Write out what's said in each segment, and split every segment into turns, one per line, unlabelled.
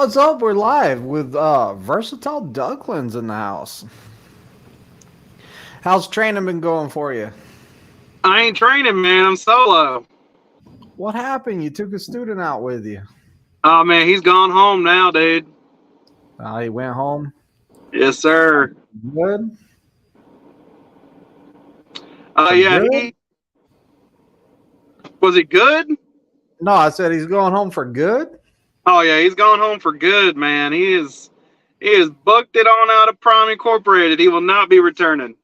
What's up? We're live with Versatile Ducklings in the house. How's training been going for you?
I ain't training, man. I'm solo.
What happened? You took a student out with you.
Oh man, he's gone home now, dude.
He went home.
Yes, sir.
Good. For
Yeah.
good?
He was he good?
No, I said he's going home for good.
Oh yeah, he's gone home for good, man. He is booked it on out of Prime Incorporated. He will not be returning.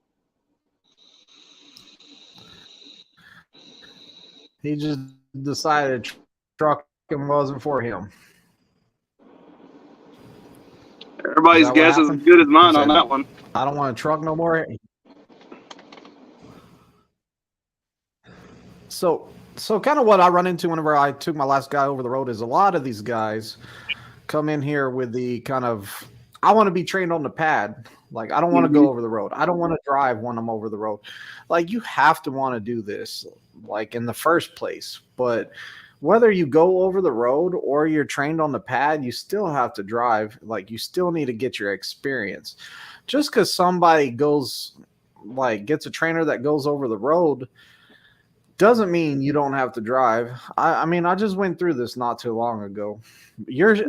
He just decided trucking wasn't for him. Is
Everybody's
that what
guess is as
happened?
good as
He
mine on
said,
that one.
I don't want to truck no more. So kind of what I run into whenever I took my last guy over the road is a lot of these guys come in here with the kind of I want to be trained on the pad. Like I don't want to
Mm-hmm.
go over the road. I don't want to drive when I'm over the road. Like you have to want to do this like in the first place. But whether you go over the road or you're trained on the pad, you still have to drive. Like you still need to get your experience. Just because somebody goes like gets a trainer that goes over the road doesn't mean you don't have to drive. I mean, I just went through this not too long ago.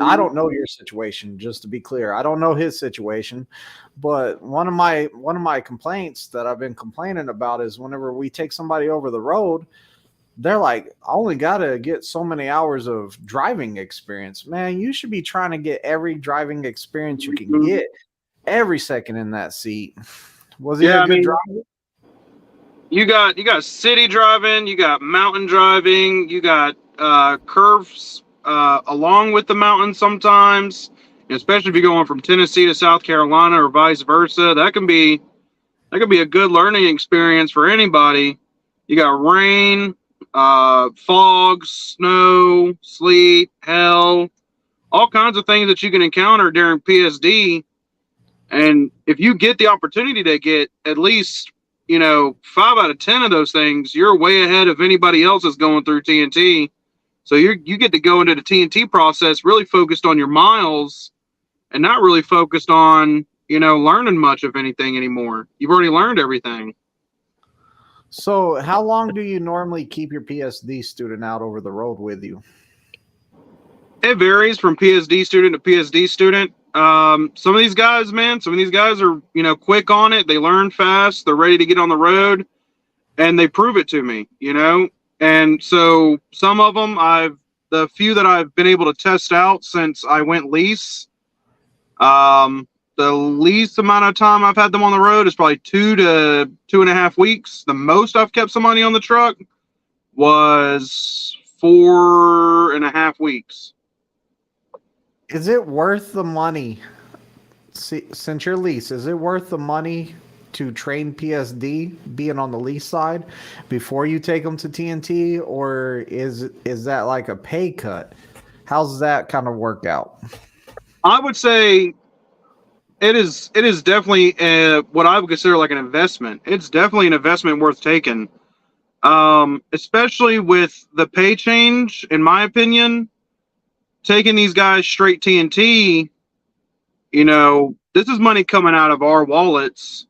I don't know your situation, just to be clear. I don't know his situation, but one of my complaints that I've been complaining about is whenever we take somebody over the road, they're like, I only got to get so many hours of driving experience. Man, you should be trying to get every driving experience you can
Mm-hmm.
get every second in that seat. Was he a
Yeah, I
good
mean,
driver?
you got city driving, you got mountain driving, you got curves along with the mountains sometimes. Especially if you're going from Tennessee to South Carolina or vice versa, that could be a good learning experience for anybody. You got rain, fog, snow, sleet, hail, all kinds of things that you can encounter during PSD. And if you get the opportunity to get at least, 5 out of 10 of those things, you're way ahead of anybody else that's going through TNT. So you get to go into the TNT process really focused on your miles and not really focused on, learning much of anything anymore. You've already learned everything.
So, how long do you normally keep your PSD student out over the road with you?
It varies from PSD student to PSD student. Some of these guys, man, some of these guys are, quick on it. They learn fast. They're ready to get on the road, and they prove it to me. And so some of them, the few that I've been able to test out since I went lease, um, the least amount of time I've had them on the road is probably 2 to 2.5 weeks. The most I've kept somebody on the truck was 4.5 weeks.
Is it worth the money? See, since your lease, is it worth the money to train PSD being on the lease side before you take them to TNT, or is that like a pay cut? How's that kind of work out?
I would say it is definitely what I would consider like an investment. It's definitely an investment worth taking. Especially with the pay change, in my opinion, taking these guys straight TNT, this is money coming out of our wallets.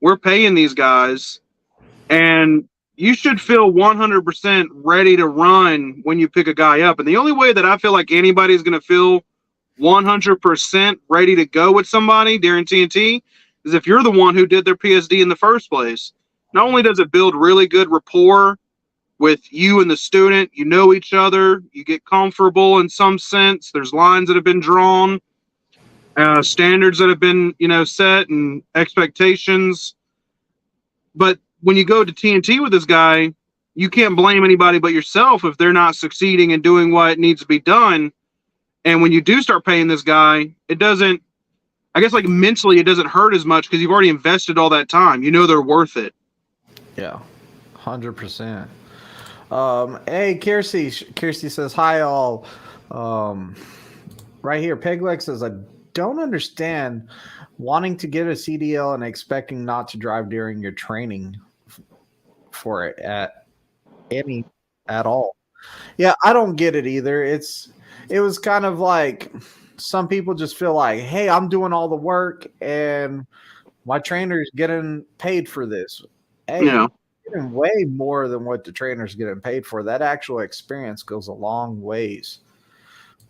We're paying these guys, and you should feel 100% ready to run when you pick a guy up. And the only way that I feel like anybody's going to feel 100% ready to go with somebody during TNT is if you're the one who did their PSD in the first place. Not only does it build really good rapport with you and the student, you know each other, you get comfortable in some sense. There's lines that have been drawn, standards that have been, set, and expectations. But when you go to TNT with this guy, you can't blame anybody but yourself if they're not succeeding and doing what needs to be done. And when you do start paying this guy, it doesn't, I guess, like mentally, it doesn't hurt as much because you've already invested all that time. You know they're worth it.
Yeah, 100%. Hey, Kirsty says hi all. Um, right here, Pegleg says I don't understand wanting to get a CDL and expecting not to drive during your training for it at any at all. Yeah, I don't get it either. It was kind of like some people just feel like, hey, I'm doing all the work and my trainer's getting paid for this. Hey,
Yeah.
you're getting way more than what the trainer's getting paid for. That actual experience goes a long ways.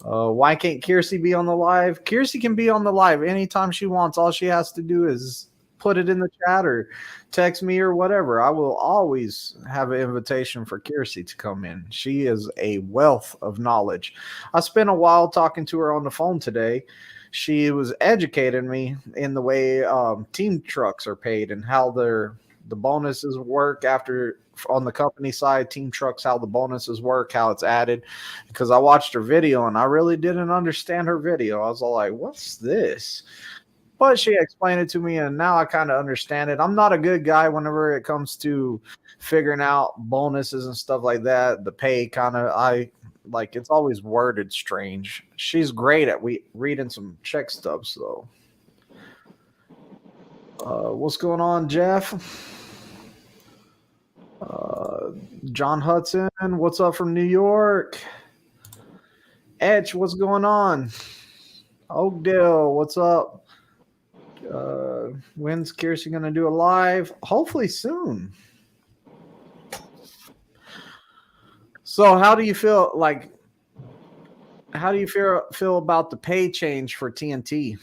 Why can't Kiersey be on the live? Kiersey can be on the live anytime she wants. All she has to do is put it in the chat or text me or whatever. I will always have an invitation for Kiersey to come in. She is a wealth of knowledge. I spent a while talking to her on the phone today. She was educating me in the way team trucks are paid and how the bonuses work after on the company side, team trucks, how the bonuses work, how it's added. Because I watched her video and I really didn't understand her video. I was all like, what's this? But she explained it to me, and now I kind of understand it. I'm not a good guy whenever it comes to figuring out bonuses and stuff like that. The pay kind of, I like, it's always worded strange. She's great at reading some check stubs, though. What's going on, Jeff? John Hudson, what's up from New York? Etch, what's going on? Oakdale, what's up? When's Kiersey going to do a live? Hopefully soon. So how do you feel like, how do you feel about the pay change for TNT?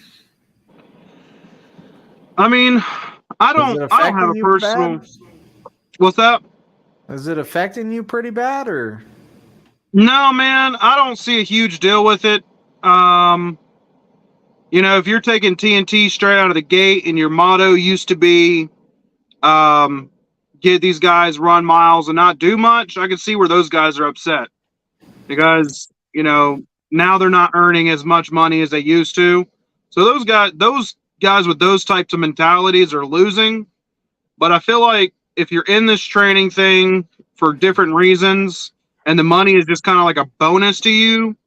I mean, I don't have a personal. What's that?
Is it affecting you pretty bad or?
No, man, I don't see a huge deal with it. You know, if you're taking TNT straight out of the gate and your motto used to be get these guys run miles and not do much, I can see where those guys are upset because, you know, now they're not earning as much money as they used to. So those guys with those types of mentalities are losing. But I feel like if you're in this training thing for different reasons and the money is just kind of like a bonus to you,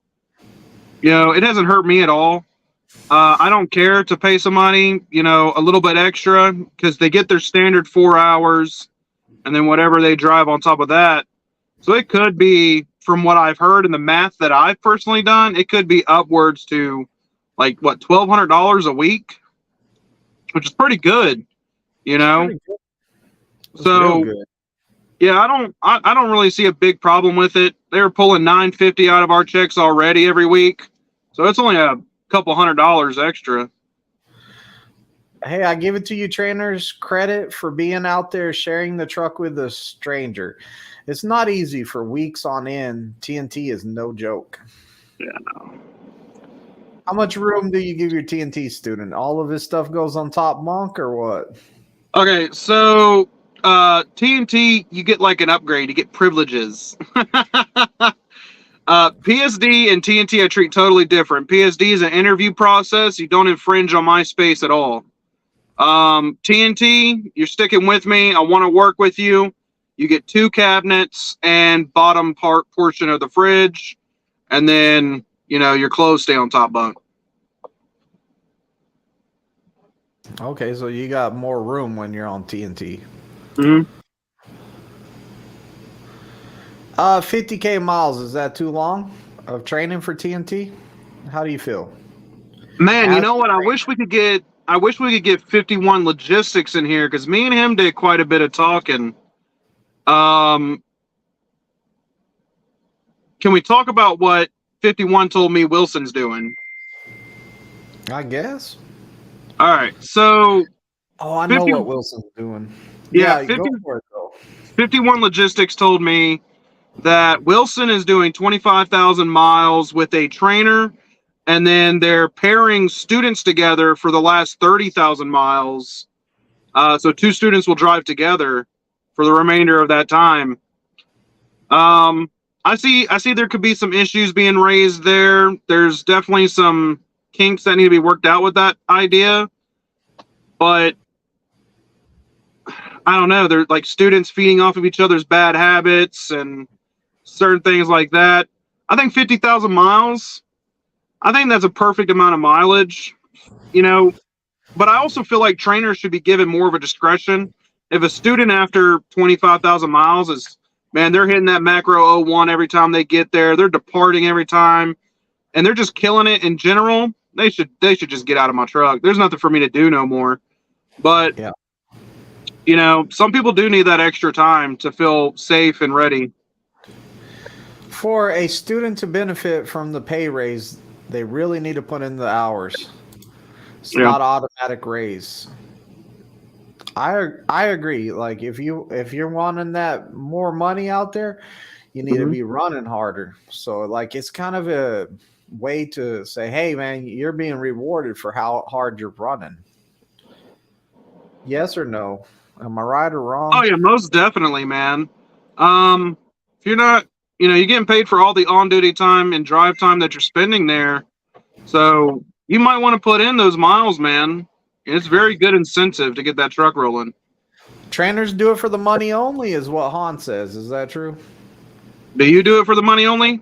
you know, it hasn't hurt me at all. I don't care to pay somebody, you know, a little bit extra because they get their standard 4 hours and then whatever they drive on top of that. So it could be, from what I've heard and the math that I've personally done, it could be upwards to like what, $1,200 a week, which is pretty good, you know. So yeah, I don't really see a big problem with it. They're pulling $950 out of our checks already every week, so it's only a couple $100 extra.
Hey, I give it to you, trainers, credit for being out there sharing the truck with a stranger. It's not easy for weeks on end. TNT is no joke.
Yeah, no.
How much room do you give your TNT student? All of his stuff goes on top bunk or what?
Okay, so TNT, you get like an upgrade. You get privileges. PSD and TNT I treat totally different. PSD is an interview process. You don't infringe on my space at all. TNT, you're sticking with me. I want to work with you. You get 2 cabinets and bottom portion of the fridge. And then, you know, your clothes stay on top bunk.
Okay, so you got more room when you're on TNT.
Mm-hmm.
50K miles, is that too long of training for TNT? How do you feel?
Man, you know what? I wish we could get 51 Logistics in here because me and him did quite a bit of talking. Can we talk about what 51 told me Wilson's doing?
I guess.
All right, so.
Oh, I know what Wilson's doing.
Yeah,
go for it, though.
51 Logistics told me that Wilson is doing 25,000 miles with a trainer, and then they're pairing students together for the last 30,000 miles. So 2 students will drive together for the remainder of that time. I see there could be some issues being raised there. There's definitely some kinks that need to be worked out with that idea. But I don't know. They're like students feeding off of each other's bad habits and certain things like that. I think 50,000 miles, I think that's a perfect amount of mileage, you know, but I also feel like trainers should be given more of a discretion. If a student after 25,000 miles is, man, they're hitting that macro 01 every time they get there, they're departing every time, and they're just killing it in general, they should just get out of my truck. There's nothing for me to do no more. But
Yeah.
you know, some people do need that extra time to feel safe and ready.
For a student to benefit from the pay raise, they really need to put in the hours. It's
Yeah.
not automatic raise. I agree. Like if you're wanting that more money out there, you need to
Mhm.
be running harder. So like it's kind of a way to say, hey man, you're being rewarded for how hard you're running. Yes or no? Am I right or
Oh
wrong?
yeah, most definitely, man. If you're not, you know, you're getting paid for all the on-duty time and drive time that you're spending there, so you might want to put in those miles, man. It's very good incentive to get that truck rolling.
Trainers do it for the money only, is what Han says. Is that true?
Do you do it for the money only?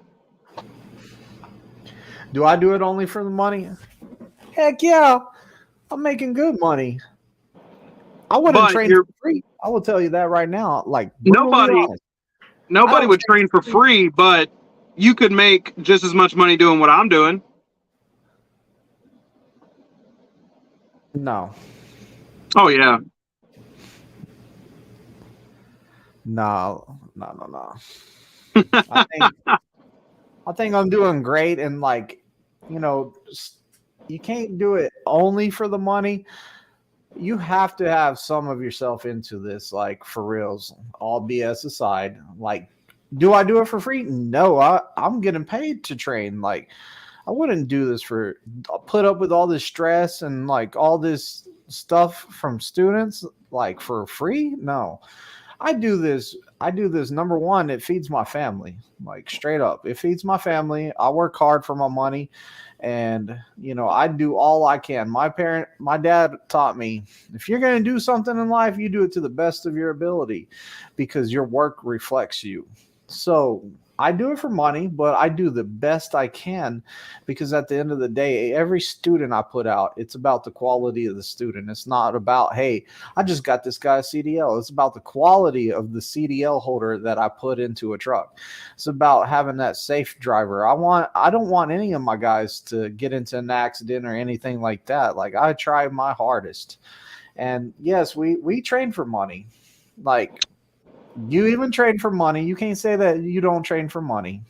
Do I do it only for the money? Heck yeah. I'm making good money. I wouldn't
But
train
you're
for free. I will tell you that right now. Like brutally
nobody
honest. I
nobody
don't
would
train
train for
for free.
free, but you could make just as much money doing what I'm doing.
No.
Oh yeah.
No. No. I think I think I'm doing great and like, you know, you can't do it only for the money. You have to have some of yourself into this, like for reals, all BS aside. Like, do I do it for free? No, I'm getting paid to train. Like, I wouldn't do this for put up with all this stress and like all this stuff from students like for free. No, I do this. Number one, it feeds my family. Like straight up, it feeds my family. I work hard for my money, and you know I do all I can. My dad taught me if you're going to do something in life, you do it to the best of your ability, because your work reflects you. So I do it for money, but I do the best I can, because at the end of the day, every student I put out, it's about the quality of the student. It's not about, hey, I just got this guy a CDL. It's about the quality of the CDL holder that I put into a truck. It's about having that safe driver. I don't want any of my guys to get into an accident or anything like that. Like I try my hardest. And yes, we train for money. Like you even train for money. You can't say that you don't train for money.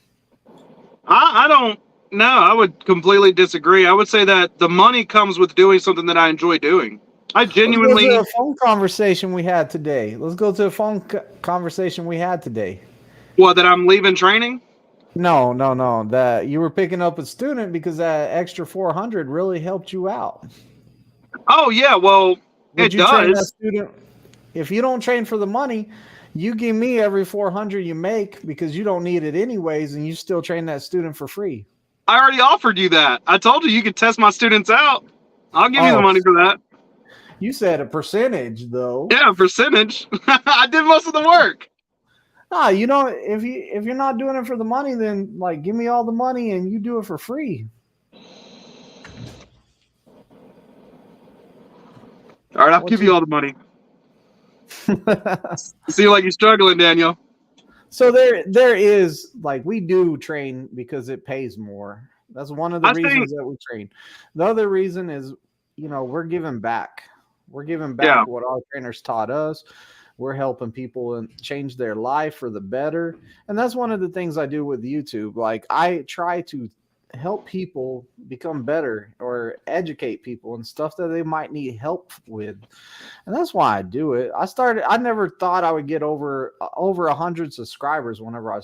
I don't no, I would completely disagree. I would say that the money comes with doing something that I enjoy doing. I
Let's go to
genuinely
a phone conversation we had today. Let's go to a phone conversation we had today.
what that I'm leaving training?
No. That you were picking up a student because that extra 400 really helped you out.
Oh yeah, well,
Would
it
you train that
does.
student? If you don't train for the money, you give me every 400 you make because you don't need it anyways, and you still train that student for free.
I already offered you that. I told you you could test my students out. I'll give you the
Oh,
money for that.
you said a percentage though.
Yeah, percentage. I did most of the work.
Nah, you know, if you're not doing it for the money, then like give me all the money and you do it for free.
All right, I'll
What
give
you
you all the money. Seem like you're struggling, Daniel.
So there is like we do train because it pays more. That's one of the
I think,
reasons that we train. The other reason is, you know, we're giving back. We're giving
yeah,
back what our trainers taught us. We're helping people and change their life for the better. And that's one of the things I do with YouTube. Like I try to help people become better or educate people and stuff that they might need help with. And that's why I do it. I never thought I would get over 100 subscribers whenever I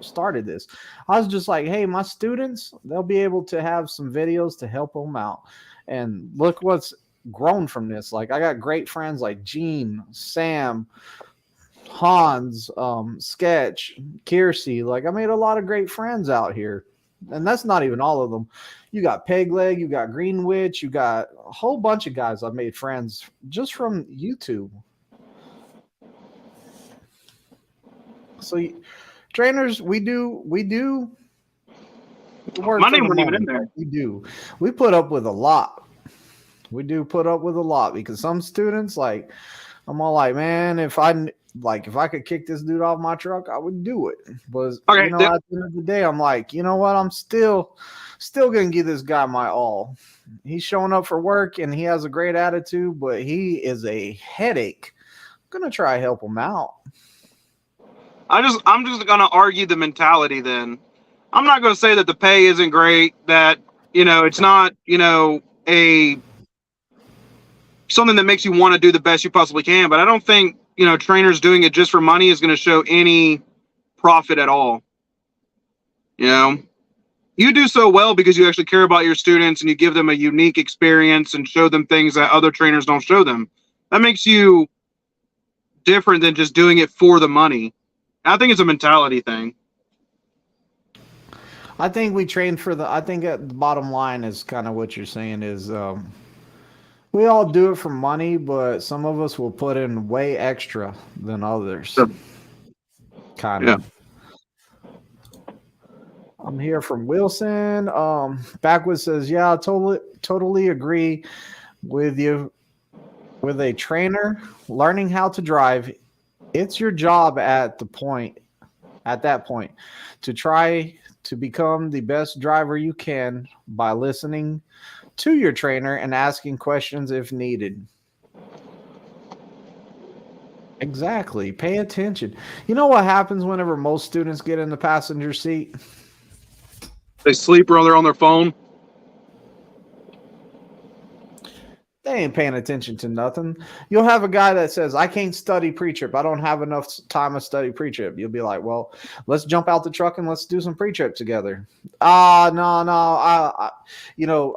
started this. I was just like, hey, my students, they'll be able to have some videos to help them out. And look what's grown from this. Like I got great friends like Gene, Sam, Hans, Sketch, Kiersey. Like I made a lot of great friends out here. And that's not even all of them. You got Pegleg, you got Greenwich, you got a whole bunch of guys I've made friends just from YouTube. So trainers, we do work
my
for
name
the
wasn't even
money.
in there.
We do. We put up with a lot. We do put up with a lot because some students, like, I'm all like, man, like if I could kick this dude off my truck, I would do it. But
Okay,
you know, at the end of the day, I'm like, you know what? I'm still gonna give this guy my all. He's showing up for work and he has a great attitude, but he is a headache. I'm gonna try to help him out.
I'm just gonna argue the mentality then. I'm not gonna say that the pay isn't great, that it's not, a something that makes you want to do the best you possibly can, but I don't think, trainers doing it just for money is gonna show any profit at all. You do so well because you actually care about your students and you give them a unique experience and show them things that other trainers don't show them. That makes you different than just doing it for the money. I think it's a mentality thing.
I think we train for I think at the bottom line is kind of what you're saying is we all do it for money, but some of us will put in way extra than others. Kind
Yeah.
of. I'm here from Wilson. Backwoods says, yeah, I totally agree with you. With a trainer learning how to drive, it's your job at that point to try to become the best driver you can by listening to your trainer and asking questions if needed. Exactly. Pay attention. You know what happens whenever most students get in the passenger seat?
They sleep or they're on their phone.
They ain't paying attention to nothing. You'll have a guy that says, I can't study pre-trip. I don't have enough time to study pre-trip. You'll be like, well, let's jump out the truck and let's do some pre-trip together. No.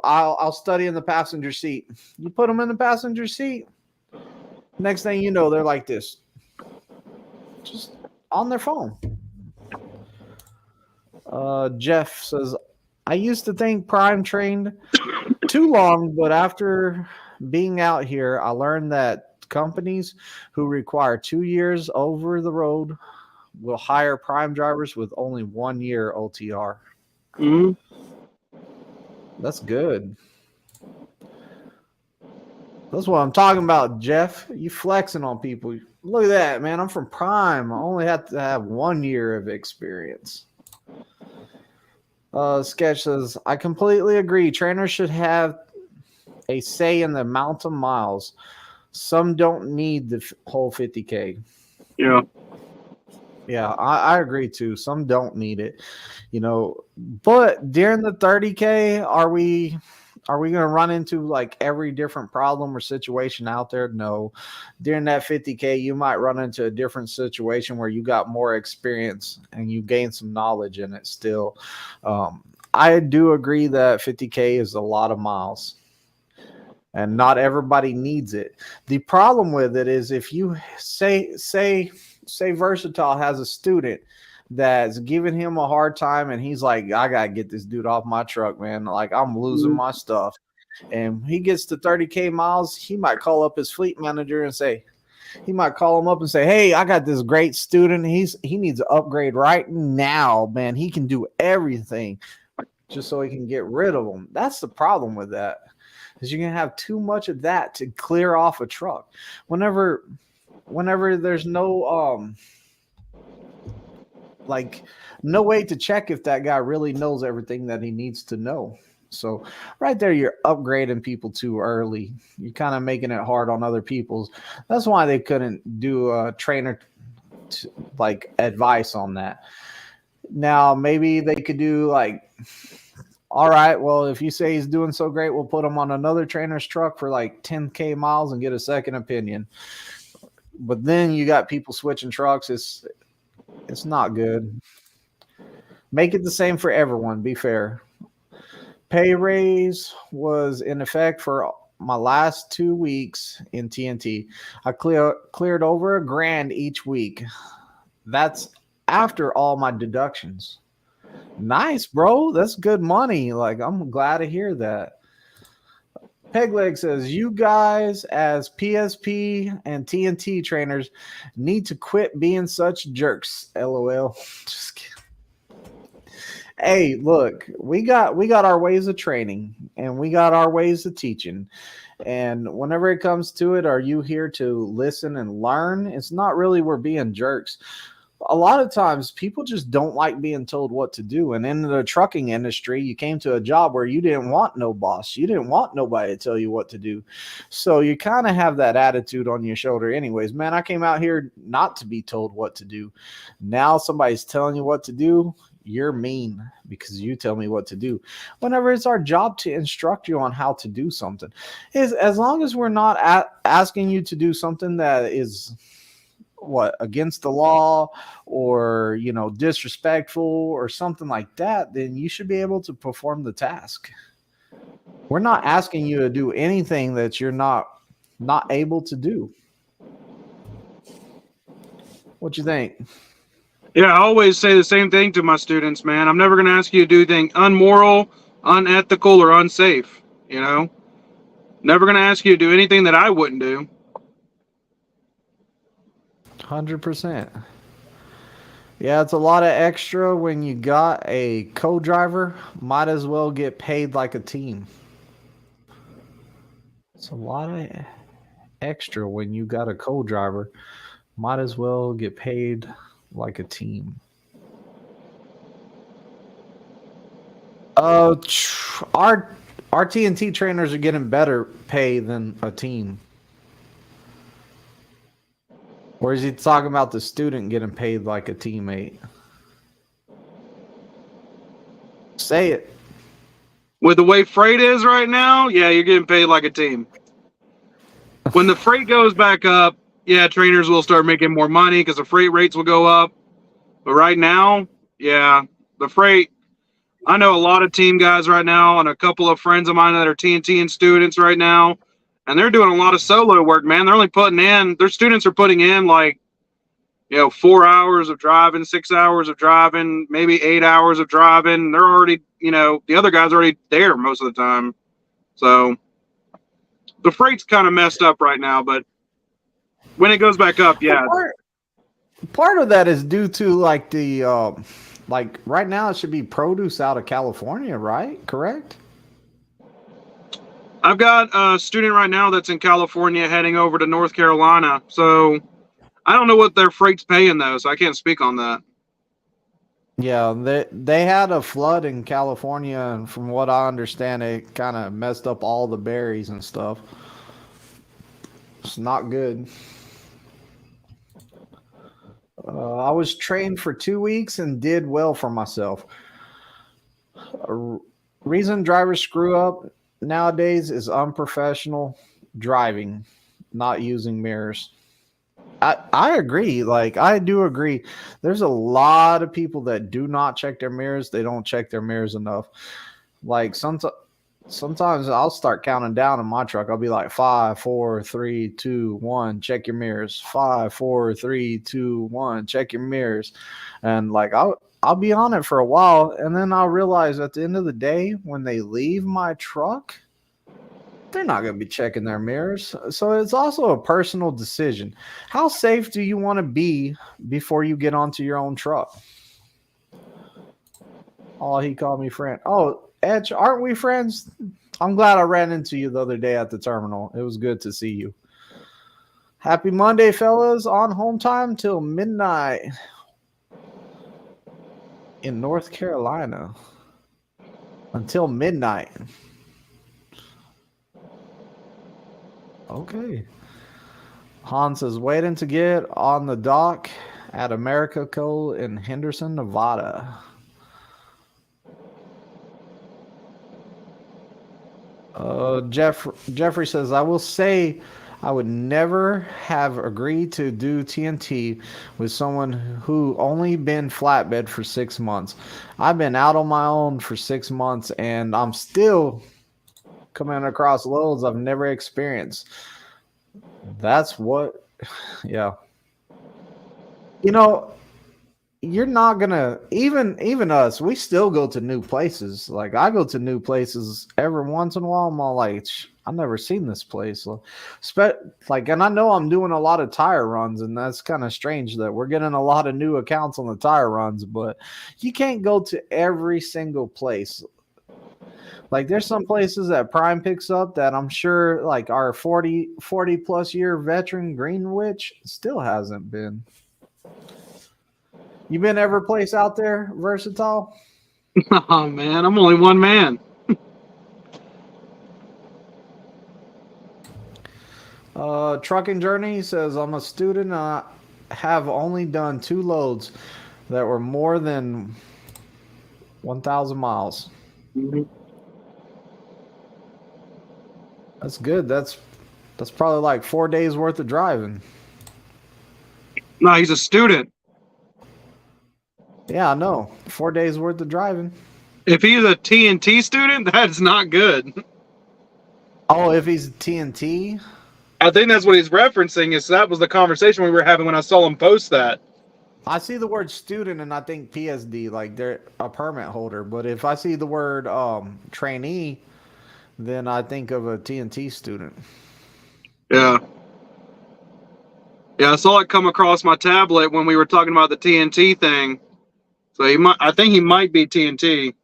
I'll study in the passenger seat. You put them in the passenger seat. Next thing you know, they're like this. Just on their phone. Jeff says, I used to think Prime trained too long, but after being out here, I learned that companies who require 2 years over the road will hire Prime drivers with only 1 year OTR.
Mm-hmm.
That's good. That's what I'm talking about, Jeff. You flexing on people. Look at that, man. I'm from Prime. I only have to have 1 year of experience. Sketch says, I completely agree. Trainers should have a say in the amount of miles. Some don't need the whole 50K.
Yeah.
Yeah, I agree too. Some don't need it, but during the 30K, are we going to run into like every different problem or situation out there? No. During that 50K, you might run into a different situation where you got more experience and you gain some knowledge in it still. I do agree that 50K is a lot of miles. And not everybody needs it. The problem with it is if you say Versatile has a student that's giving him a hard time and he's like, I gotta get this dude off my truck, man. Like I'm losing my stuff. And he gets to 30K miles, he might call up his fleet manager and say, hey, I got this great student. He needs an upgrade right now, man. He can do everything just so he can get rid of them. That's the problem with that. Is you're gonna have too much of that to clear off a truck. Whenever there's no no way to check if that guy really knows everything that he needs to know. So right there, you're upgrading people too early. You're kind of making it hard on other people's. That's why they couldn't do a trainer advice on that. Now maybe they could do all right, well, if you say he's doing so great, we'll put him on another trainer's truck for 10K miles and get a second opinion. But then you got people switching trucks. It's not good. Make it the same for everyone. Be fair. Pay raise was in effect for my last 2 weeks in TNT. I cleared over $1,000 each week. That's after all my deductions. Nice, bro. That's good money. I'm glad to hear that. Pegleg says, you guys as PSP and TNT trainers need to quit being such jerks. LOL. Just kidding. Hey, look, we got our ways of training and we got our ways of teaching. And whenever it comes to it, are you here to listen and learn? It's not really we're being jerks. A lot of times people just don't like being told what to do. And in the trucking industry, you came to a job where you didn't want no boss. You didn't want nobody to tell you what to do. So you kind of have that attitude on your shoulder anyways. Man, I came out here not to be told what to do. Now somebody's telling you what to do. You're mean because you tell me what to do. Whenever it's our job to instruct you on how to do something, is as long as we're not asking you to do something that is what against the law or disrespectful or something like that, then you should be able to perform the task. We're not asking you to do anything that you're not able to do. What you think?
Yeah, I always say the same thing to my students, man. I'm never going to ask you to do anything unmoral, unethical, or unsafe. You know, never going to ask you to do anything that I wouldn't do.
100%. Yeah, it's a lot of extra when you got a co-driver. Might as well get paid like a team. It's a lot of extra when you got a co-driver. Might as well get paid like a team. Our TNT trainers are getting better pay than a team. Or is he talking about the student getting paid like a teammate? Say it.
With the way freight is right now, yeah, you're getting paid like a team. When the freight goes back up, yeah, trainers will start making more money because the freight rates will go up. But right now, yeah, the freight. I know a lot of team guys right now, and a couple of friends of mine that are TNT and students right now, and they're doing a lot of solo work, man. They're only putting in, their students are putting in like, 4 hours of driving, 6 hours of driving, maybe 8 hours of driving. They're already, the other guy's already there most of the time. So the freight's kind of messed up right now, but when it goes back up, yeah.
Part of that is due to like the like right now it should be produce out of California, right? Correct?
I've got a student right now that's in California heading over to North Carolina. So I don't know what their freight's paying though, so I can't speak on that.
Yeah, they had a flood in California, and from what I understand, it kind of messed up all the berries and stuff. It's not good. I was trained for 2 weeks and did well for myself. Reason drivers screw up nowadays is unprofessional driving, not using mirrors. I agree. Like I do agree. There's a lot of people that do not check their mirrors. They don't check their mirrors enough. Like sometimes I'll start counting down in my truck. I'll be like 5, 4, 3, 2, 1. Check your mirrors. 5, 4, 3, 2, 1. Check your mirrors. And like I'll be on it for a while, and then I'll realize at the end of the day when they leave my truck, they're not going to be checking their mirrors. So it's also a personal decision. How safe do you want to be before you get onto your own truck? Oh, he called me friend. Oh, Edge, aren't we friends? I'm glad I ran into you the other day at the terminal. It was good to see you. Happy Monday, fellas. On home time till midnight in North Carolina. Until midnight. Okay. Hans is waiting to get on the dock at America Co. in Henderson, Nevada. Jeffrey says, I will say I would never have agreed to do TNT with someone who only been flatbed for 6 months. I've been out on my own for 6 months and I'm still coming across loads I've never experienced. That's what, yeah. You know, you're not gonna even us. We still go to new places. Like I go to new places every once in a while. I'm all like, I've never seen this place. So, like, and I know I'm doing a lot of tire runs, and that's kind of strange that we're getting a lot of new accounts on the tire runs. But you can't go to every single place. Like there's some places that Prime picks up that I'm sure like our 40 plus year veteran Greenwich still hasn't been. You been every place out there, Versatile?
Oh man, I'm only one man.
Trucking Journey says I'm a student. I have only done 2 loads that were more than 1,000 miles.
Mm-hmm.
That's good. That's probably like 4 days worth of driving.
No, he's a student.
Yeah, I know. 4 days worth of driving.
If he's a TNT student, that's not good.
Oh, if he's TNT?
I think that's what he's referencing. Is that was the conversation we were having when I saw him post that.
I see the word student and I think PSD, like they're a permit holder. But if I see the word trainee, then I think of a TNT student.
Yeah. Yeah, I saw it come across my tablet when we were talking about the TNT thing. So I think he might be TNT.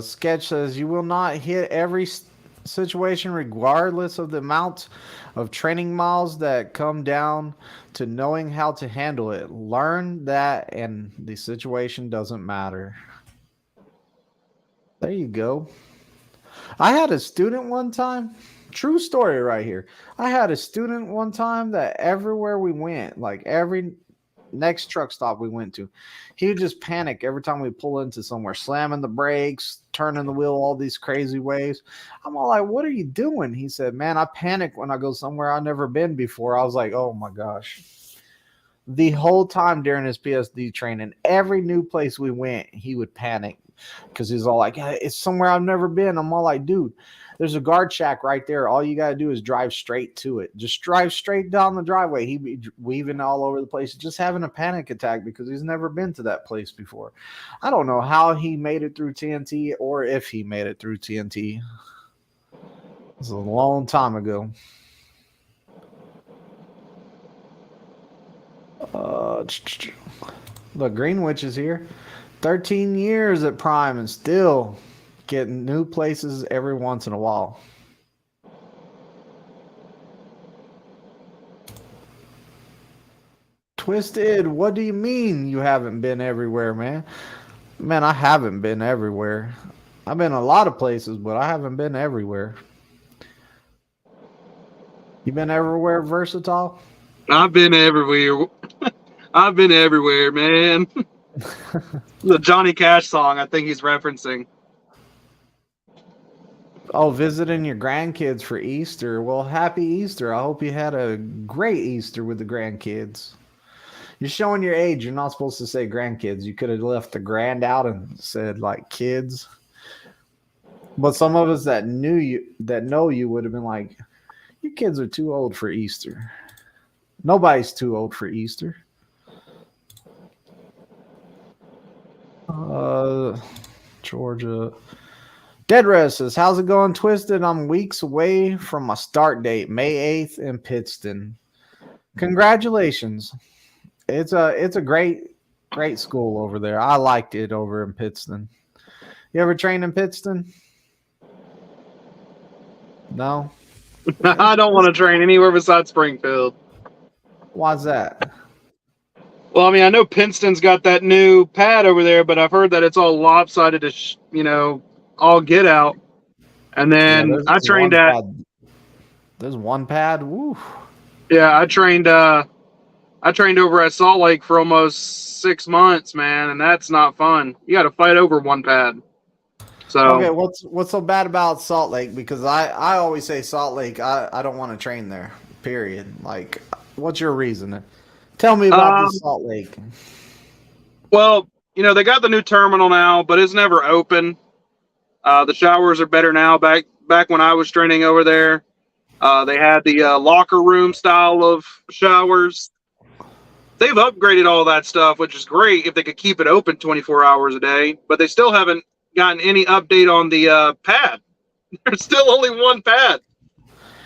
Sketch says you will not hit every situation regardless of the amount of training miles that come down to knowing how to handle it. Learn that and the situation doesn't matter. There you go. I had a student one time. True story right here. I had a student one time that everywhere we went, like every next truck stop we went to, he would just panic every time we pull into somewhere, slamming the brakes, turning the wheel all these crazy ways. I'm all like, what are you doing? He said, man, I panic when I go somewhere I've never been before. I was like, oh my gosh. The whole time during his PSD training, every new place we went, he would panic because he's all like, it's somewhere I've never been. I'm all like, dude, there's a guard shack right there. All you got to do is drive straight to it. Just drive straight down the driveway. He'd be weaving all over the place, just having a panic attack because he's never been to that place before. I don't know how he made it through TNT or if he made it through TNT. It was a long time ago. Look, Greenwich is here. 13 years at Prime and still getting new places every once in a while. Twizted, what do you mean you haven't been everywhere, man? Man, I haven't been everywhere. I've been a lot of places, but I haven't been everywhere. You been everywhere, Versatile?
I've been everywhere. I've been everywhere, man. The Johnny Cash song, I think he's referencing.
Oh, visiting your grandkids for Easter. Well, happy Easter. I hope you had a great Easter with the grandkids. You're showing your age. You're not supposed to say grandkids. You could have left the grand out and said like kids. But some of us that know you would have been like, your kids are too old for Easter. Nobody's too old for Easter. Georgia. Dead Rest says, how's it going, Twizted? I'm weeks away from my start date, May 8th in Pittston. Congratulations. It's a great school over there. I liked it over in Pittston. You ever trained in Pittston? No?
I don't want to train anywhere besides Springfield.
Why's that?
Well, I mean, I know Princeton's got that new pad over there, but I've heard that it's all lopsided to, all get out. And then I trained at.
There's one pad. Woo.
Yeah, I trained over at Salt Lake for almost 6 months, man, and that's not fun. You got to fight over one pad. So
okay, what's so bad about Salt Lake? Because I always say Salt Lake. I don't want to train there. Period. Like, what's your reason? Tell me about this Salt Lake.
Well, they got the new terminal now, but it's never open. The showers are better now. Back when I was training over there, they had the locker room style of showers. they've upgraded all that stuff, which is great if they could keep it open 24 hours a day, but they still haven't gotten any update on the pad. There's still only one pad.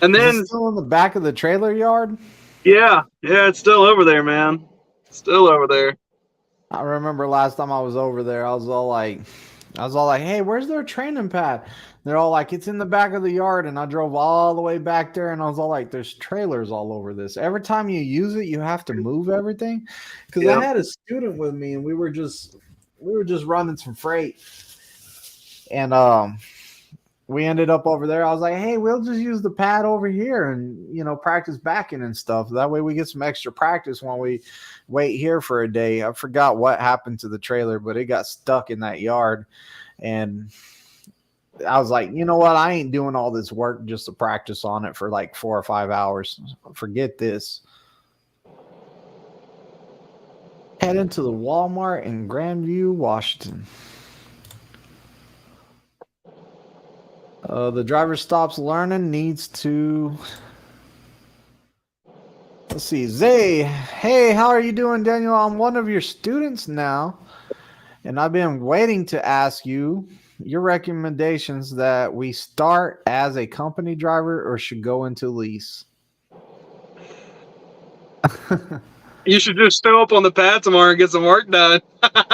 And
Is
then,
it still in the back of the trailer yard?
yeah, it's still over there, man. Still over there.
I remember last time I was over there, I was all like, hey, where's their training pad? They're all like, it's in the back of the yard. And I drove all the way back there and I was all like, there's trailers all over this. Every time you use it, you have to move everything. Because I had a student with me and we were just running some freight. And we ended up over there. I was like, hey, we'll just use the pad over here and, practice backing and stuff. That way we get some extra practice when we wait here for a day. I forgot what happened to the trailer, but it got stuck in that yard. And I was like, you know what? I ain't doing all this work just to practice on it for like 4 or 5 hours. Forget this. Head into the Walmart in Grandview, Washington. The driver stops learning, needs to... Let's see. Zay, hey, how are you doing, Daniel? I'm one of your students now, and I've been waiting to ask you your recommendations that we start as a company driver or should go into lease.
You should just show up on the pad tomorrow and get some work done.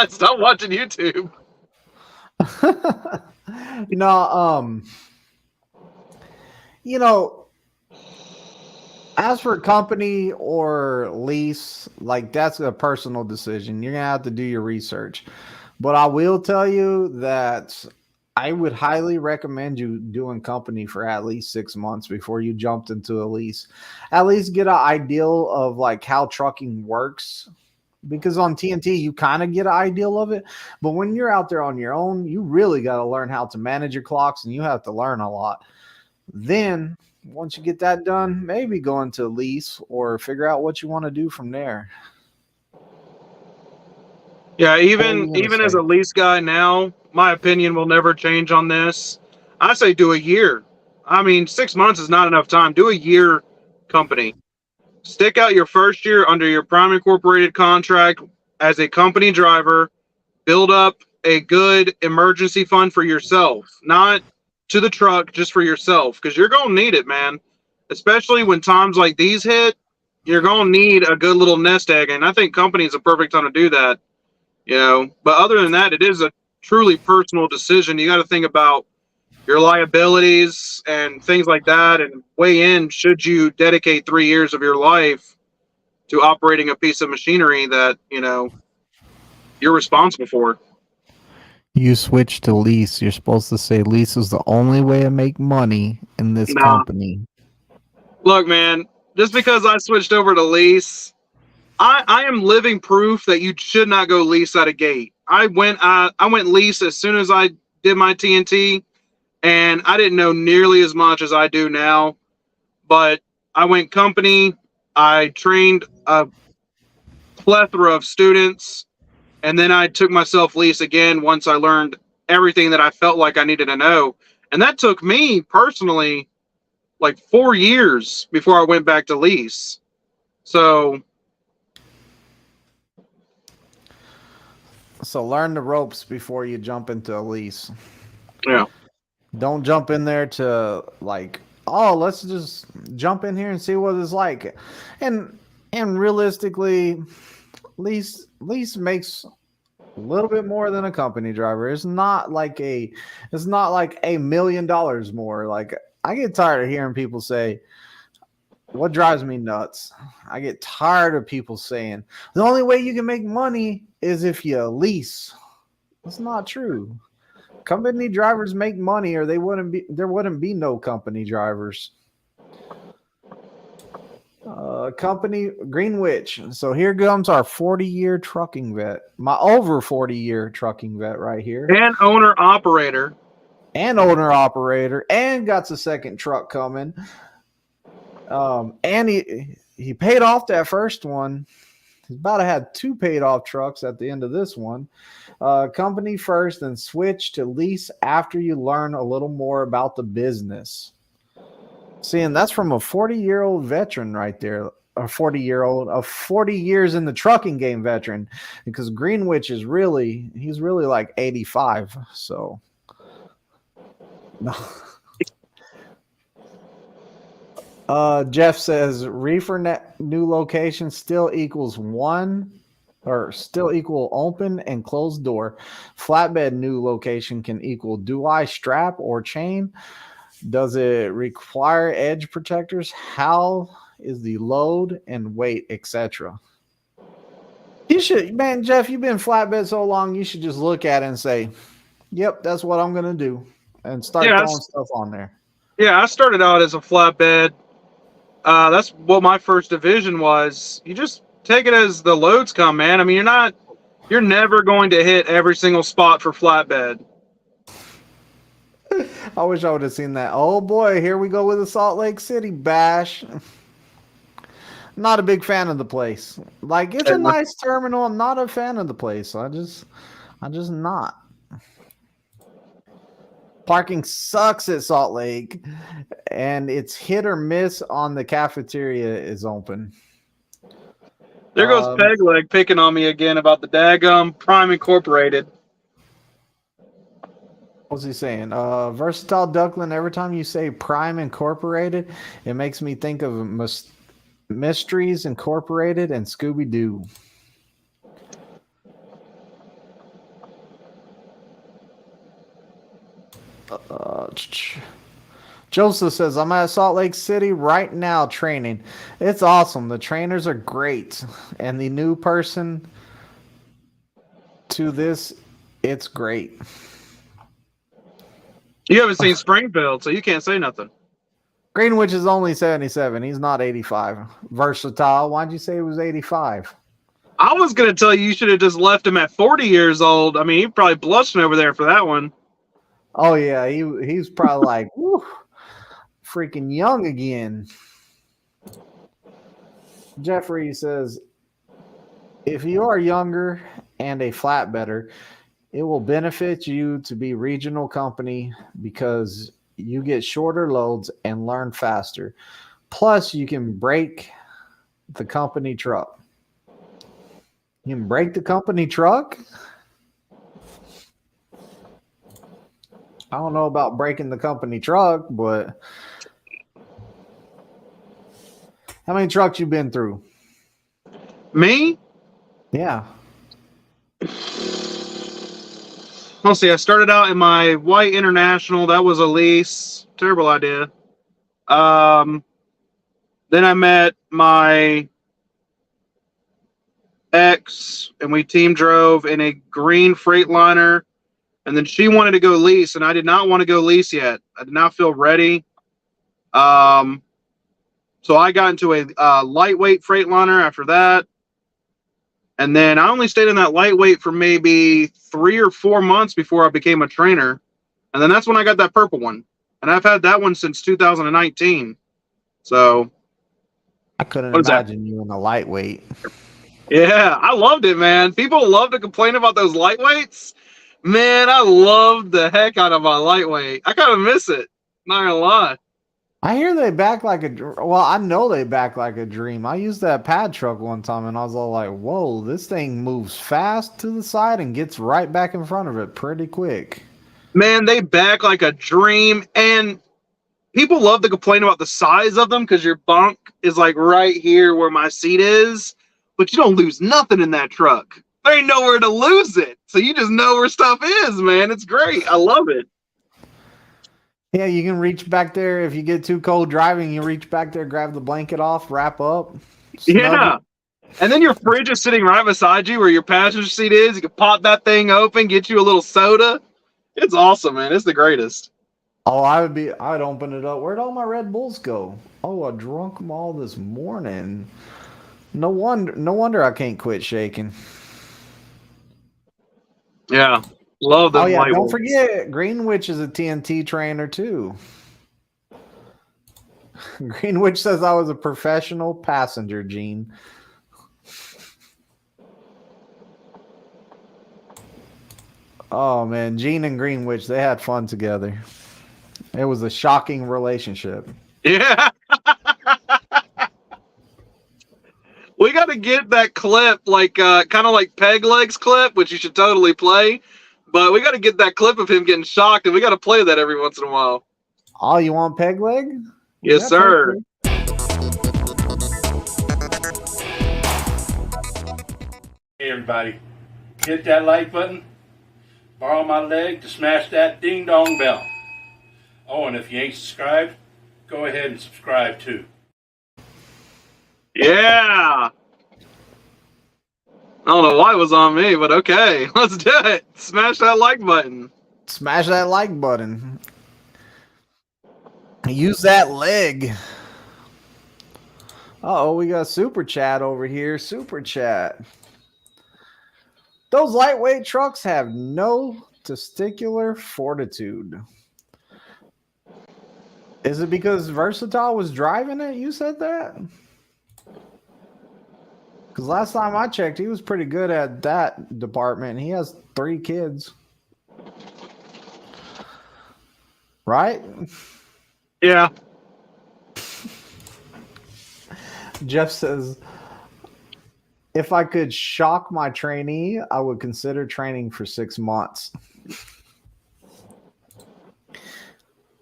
Stop watching YouTube.
No, as for company or lease, like that's a personal decision. You're gonna have to do your research. But I will tell you that I would highly recommend you doing company for at least 6 months before you jumped into a lease. At least get an idea of like how trucking works. Because on TNT, you kind of get an ideal of it. But when you're out there on your own, you really got to learn how to manage your clocks, and you have to learn a lot. Then, once you get that done, maybe go into lease or figure out what you want to do from there.
Yeah, even as a lease guy now, my opinion will never change on this. I say do a year. I mean, 6 months is not enough time. Do a year company. Stick out your first year under your prime incorporated contract as a company driver. Build up a good emergency fund for yourself, not to the truck, just for yourself, because you're going to need it, man. Especially when times like these hit, you're going to need a good little nest egg. And I think company is a perfect time to do that. But other than that, it is a truly personal decision. You got to think about your liabilities and things like that and weigh in should you dedicate 3 years of your life to operating a piece of machinery that you're responsible for.
You switch to lease. You're supposed to say lease is the only way to make money in this company.
Look, man, just because I switched over to lease, I am living proof that you should not go lease at a gate. I went lease as soon as I did my TNT, and I didn't know nearly as much as I do now. But I went company. I trained a plethora of students, and then I took myself lease again once I learned everything that I felt like I needed to know. And that took me personally like 4 years before I went back to lease. So
learn the ropes before you jump into a lease.
Yeah.
Don't jump in there to like, oh, let's just jump in here and see what it's like. And realistically, lease makes a little bit more than a company driver. It's not like $1 million more. Like, I get tired of hearing people say, what drives me nuts? I get tired of people saying the only way you can make money is if you lease. That's not true. Company drivers make money, or there wouldn't be no company drivers. Company Greenwich. So here comes our 40-year trucking vet. My over 40-year trucking vet right here.
And owner operator.
And got the second truck coming. And he paid off that first one. He's about to have 2 paid off trucks at the end of this one. Company first, then switch to lease after you learn a little more about the business. See, and that's from a 40-year-old veteran right there. a 40-year-old, a 40 years in the trucking game veteran, because Greenwich he's really like 85. So no. Jeff says reefer net new location still equals one, or still equal open and closed door. Flatbed new location can equal do I strap or chain? Does it require edge protectors? How is the load and weight, etc.? You should, man, Jeff, you've been flatbed so long, you should just look at it and say, yep, that's what I'm going to do, and start
Yeah,
throwing stuff on there.
yeah. I started out as a flatbed. That's what my first division was. You just take it as the loads come, man. I mean, you're never going to hit every single spot for flatbed.
I wish I would have seen that. Oh boy, here we go with the Salt Lake City bash. Not a big fan of the place. Like, it's a nice terminal. I'm not a fan of the place. I just not. Parking sucks at Salt Lake, and it's hit or miss on the cafeteria is open.
There goes Pegleg picking on me again about the daggum Prime Incorporated.
What's he saying? Versatile Duckland, every time you say Prime Incorporated, it makes me think of Mysteries Incorporated and Scooby-Doo. Joseph says, I'm at Salt Lake City right now training. It's awesome. The trainers are great. And the new person to this, it's great.
You haven't seen Springfield, so you can't say nothing.
Greenwich is only 77. He's not 85. Versatile. Why'd you say he was 85?
I was going to tell you should have just left him at 40 years old. I mean, he's probably blushing over there for that one.
Oh, yeah. He's probably like, whew, freaking young again. Jeffrey says, if you are younger and a flatbedder, it will benefit you to be regional company because you get shorter loads and learn faster. Plus, you can break the company truck. You can break the company truck? I don't know about breaking the company truck, but how many trucks you been through?
Me?
Yeah.
Let's see. I started out in my white International. That was a lease. Terrible idea. Then I met my ex, and we team drove in a green Freightliner. And then she wanted to go lease, and I did not want to go lease yet. I did not feel ready. So I got into a lightweight Freightliner after that. And then I only stayed in that lightweight for maybe 3 or 4 months before I became a trainer. And then that's when I got that purple one. And I've had that one since 2019. So
I couldn't imagine you in a lightweight.
Yeah, I loved it, man. People love to complain about those lightweights. Man, I loved the heck out of my lightweight. I kind of miss it. Not gonna lie.
I hear they back like I know they back like a dream. I used that pad truck one time and I was all like, whoa, this thing moves fast to the side and gets right back in front of it pretty quick.
Man, they back like a dream. And people love to complain about the size of them because your bunk is like right here where my seat is. But you don't lose nothing in that truck. There ain't nowhere to lose it. So you just know where stuff is, man. It's great. I love it.
Yeah, you can reach back there. If you get too cold driving, you reach back there, grab the blanket off, wrap up.
Yeah. And then your fridge is sitting right beside you where your passenger seat is. You can pop that thing open, get you a little soda. It's awesome, man. It's the greatest.
Oh, I'd open it up. Where'd all my Red Bulls go? Oh, I drunk them all this morning. No wonder I can't quit shaking.
Yeah. Love those.
Oh yeah, don't forget Greenwich is a TNT trainer too. Greenwich says I was a professional passenger, Gene. Oh man, Gene and Greenwich, they had fun together. It was a shocking relationship.
Yeah. We got to get that clip, like kind of like Peg Legs clip, which you should totally play. But we got to get that clip of him getting shocked, and we got to play that every once in a while.
Oh, you want peg leg?
Yes, sir.
Hey, everybody. Hit that like button. Borrow my leg to smash that ding dong bell. Oh, and if you ain't subscribed, go ahead and subscribe too.
Yeah. I don't know why it was on me, but okay. Let's do it. Smash that like button.
Smash that like button. Use that leg. Uh-oh, we got super chat over here. Super chat. Those lightweight trucks have no testicular fortitude. Is it because Versatile was driving it? You said that? Because last time I checked, he was pretty good at that department. He has 3 kids. Right?
Yeah.
Jeff says, if I could shock my trainee, I would consider training for 6 months.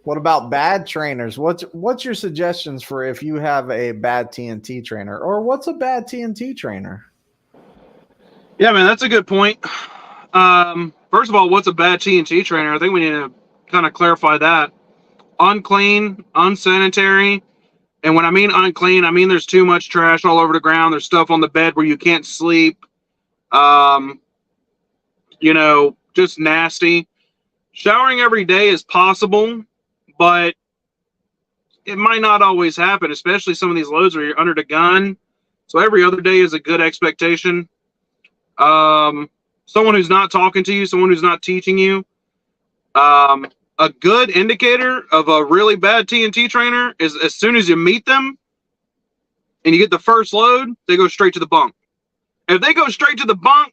What about bad trainers? What's your suggestions for if you have a bad TNT trainer? Or what's a bad TNT trainer?
Yeah, man, that's a good point. First of all, what's a bad TNT trainer? I think we need to kind of clarify that. Unclean, unsanitary. And when I mean unclean, I mean there's too much trash all over the ground. There's stuff on the bed where you can't sleep. Just nasty. Showering every day is possible, but it might not always happen, especially some of these loads where you're under the gun. So every other day is a good expectation. Someone who's not talking to you, someone who's not teaching you. A good indicator of a really bad TNT trainer is as soon as you meet them and you get the first load, they go straight to the bunk. If they go straight to the bunk,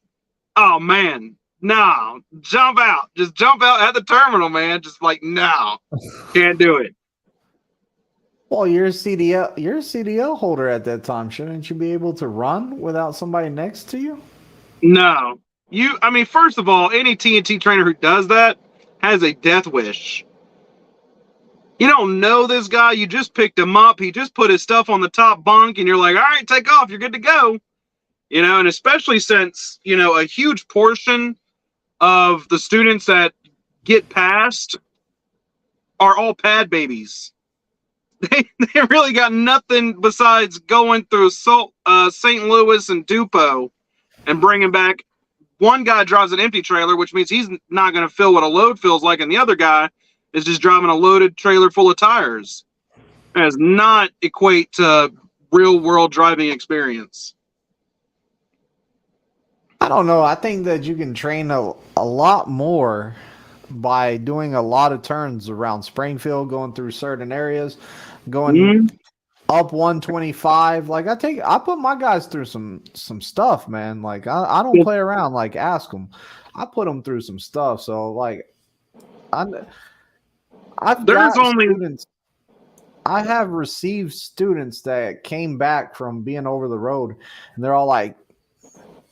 oh man, no, jump out. Just jump out at the terminal, man. Just like, no, can't do it.
Well, you're a CDL holder at that time. Shouldn't you be able to run without somebody next to you?
No. First of all, any TNT trainer who does that has a death wish. You don't know this guy. You just picked him up. He just put his stuff on the top bunk, and you're like, all right, take off. You're good to go. And especially since, a huge portion of the students that get passed are all pad babies. They really got nothing besides going through St. Louis and Dupo and bringing back. One guy drives an empty trailer, which means he's not going to feel what a load feels like, and the other guy is just driving a loaded trailer full of tires. That does not equate to real-world driving experience.
I don't know. I think that you can train a lot more by doing a lot of turns around Springfield, going through certain areas, going up 125. Like I put my guys through some stuff, man. Like I don't play around. Like ask them. I put them through some stuff. So like I have received students that came back from being over the road, and they're all like,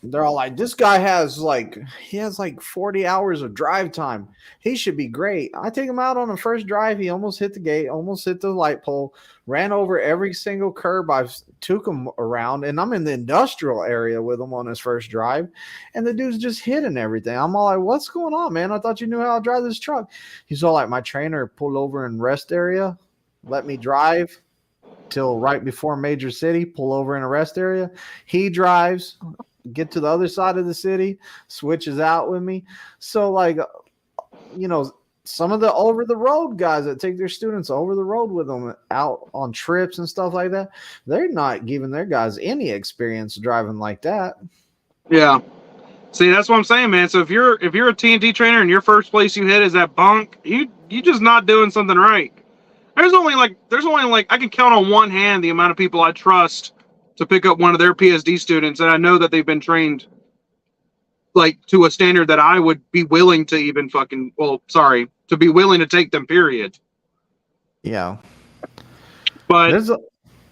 this guy has like 40 hours of drive time. He should be great. I take him out on the first drive. He almost hit the gate, almost hit the light pole, ran over every single curb I've took him around, and I'm in the industrial area with him on his first drive, and the dude's just hitting everything. I'm all like, what's going on, man? I thought you knew how to drive this truck. He's all like, my trainer pulled over in rest area, let me drive till right before Major City, pull over in a rest area. He drives, get to the other side of the city, switches out with me. So like, some of the over the road guys that take their students over the road with them out on trips and stuff like that, they're not giving their guys any experience driving like that.
Yeah. See, that's what I'm saying, man. So if you're a TNT trainer and your first place you hit is that bunk, you just not doing something right. There's only like I can count on one hand the amount of people I trust to pick up one of their PSD students, and I know that they've been trained like to a standard that I would be willing to even be willing to take them, period.
Yeah.
But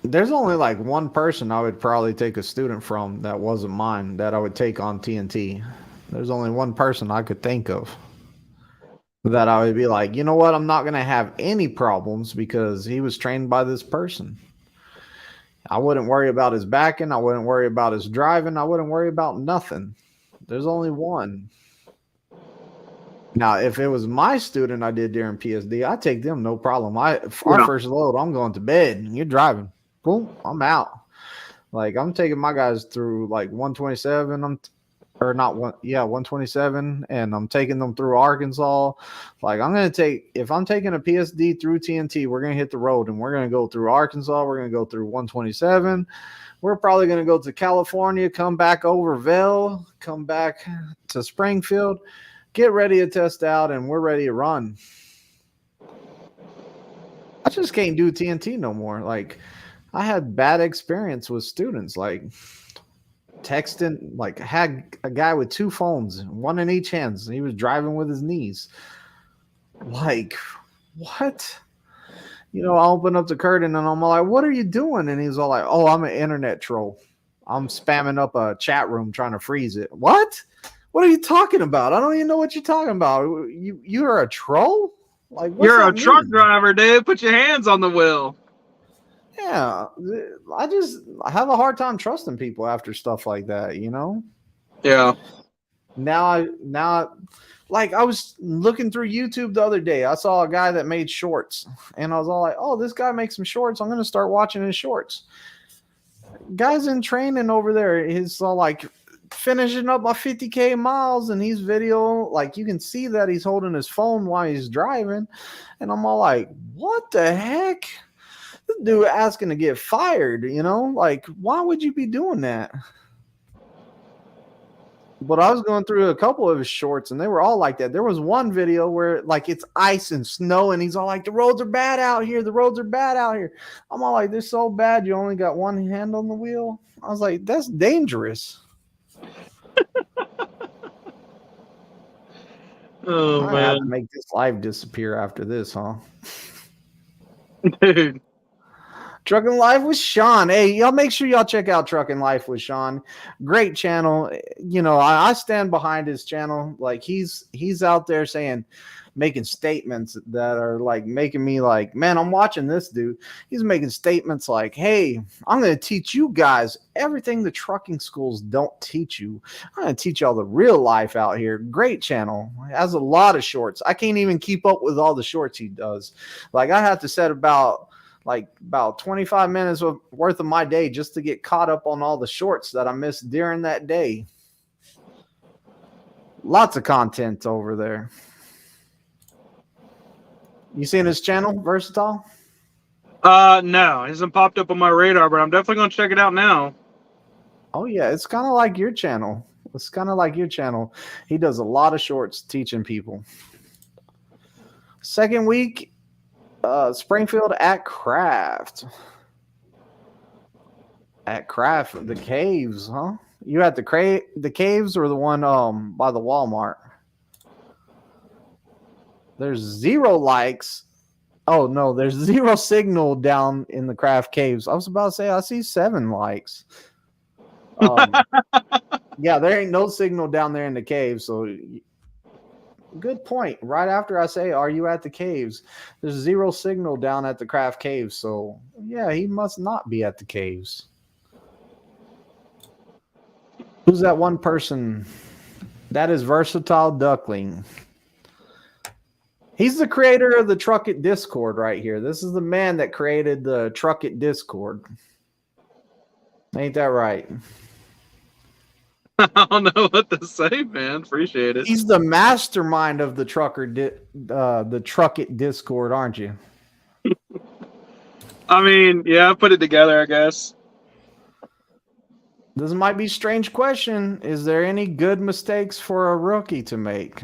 There's only like one person I would probably take a student from that wasn't mine that I would take on TNT. There's only one person I could think of that I would be like, you know what, I'm not going to have any problems because he was trained by this person. I wouldn't worry about his backing. I wouldn't worry about his driving. I wouldn't worry about nothing. There's only one. Now, if it was my student I did during PSD, I'd take them no problem. Our first load, I'm going to bed. You're driving. Boom, I'm out. Like I'm taking my guys through like 127. Or not one, yeah, 127, and I'm taking them through Arkansas. Like if I'm taking a PSD through TNT, we're gonna hit the road and we're gonna go through Arkansas. We're gonna go through 127. We're probably gonna go to California, come back over Vail, come back to Springfield, get ready to test out, and we're ready to run. I just can't do TNT no more. Like I had bad experience with students, like texting, like had a guy with two phones, one in each hand. He was driving with his knees. Like, what? You know, I open up the curtain and I'm like, what are you doing? And he's all like, oh, I'm an internet troll. I'm spamming up a chat room trying to freeze it. What? What are you talking about? I don't even know what you're talking about. You're a troll? Like, what's
You're a
that
truck
mean?
driver, dude. Put your hands on the wheel.
Yeah, I have a hard time trusting people after stuff like that, you know?
Yeah.
Now, like I was looking through YouTube the other day. I saw a guy that made shorts, and I was all like, oh, this guy makes some shorts. I'm going to start watching his shorts. Guy's in training over there. He's all like finishing up my 50K miles, and he's video. Like you can see that he's holding his phone while he's driving. And I'm all like, what the heck? This dude asking to get fired, you know? Like, why would you be doing that? But I was going through a couple of his shorts, and they were all like that. There was one video where like it's ice and snow, and he's all like, the roads are bad out here. The roads are bad out here. I'm all like, they're so bad you only got one hand on the wheel. I was like, that's dangerous.
Oh,
I have to
man.
make this live disappear after this, huh?
Dude.
Trucking Life with Sean. Hey, y'all make sure y'all check out Trucking Life with Sean. Great channel. You know, I stand behind his channel. Like he's out there making statements that are like making me like, man, I'm watching this dude. He's making statements like, hey, I'm going to teach you guys everything the trucking schools don't teach you. I'm going to teach y'all the real life out here. Great channel. Has a lot of shorts. I can't even keep up with all the shorts he does. Like I have to set about 25 minutes worth of my day just to get caught up on all the shorts that I missed during that day. Lots of content over there. You seen his channel, Versatile?
No, it hasn't popped up on my radar, but I'm definitely gonna check it out now.
Oh yeah, it's kind of like your channel. It's kind of like your channel. He does a lot of shorts teaching people. Second week, Springfield at Craft. At Craft, the caves, huh? You at the caves or the one by the Walmart? There's 0 likes. Oh no, there's 0 signal down in the Craft caves. I was about to say I see 7 likes. Yeah, there ain't no signal down there in the caves. So good point. Right after I say, are you at the caves? There's 0 signal down at the Craft caves. So yeah, he must not be at the caves. Who's that one person? That is Versatile Duckling. He's the creator of the Truck It Discord right here. This is the man that created the Truck It Discord. Ain't that right?
I don't know what to say, man. Appreciate it.
He's the mastermind of the the Truck It Discord, aren't you?
I mean, yeah, I put it together, I guess.
This might be a strange question. Is there any good mistakes for a rookie to make?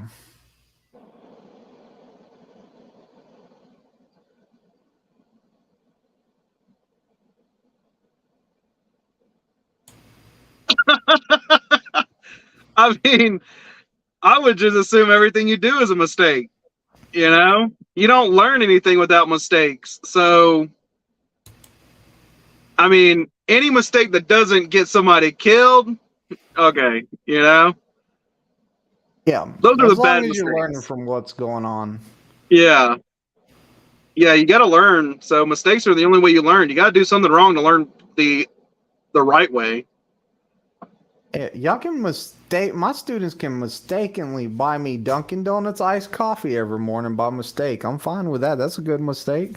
I mean, I would just assume everything you do is a mistake. You know, you don't learn anything without mistakes. So, I mean, any mistake that doesn't get somebody killed, okay, you know?
Yeah,
Those are the
as long
bad
as you're learning
mistakes.
from what's going on.
Yeah. Yeah, you got to learn. So mistakes are the only way you learn. You got to do something wrong to learn the right way.
Y'all can mistake. My students can mistakenly buy me Dunkin' Donuts iced coffee every morning by mistake. I'm fine with that. That's a good mistake.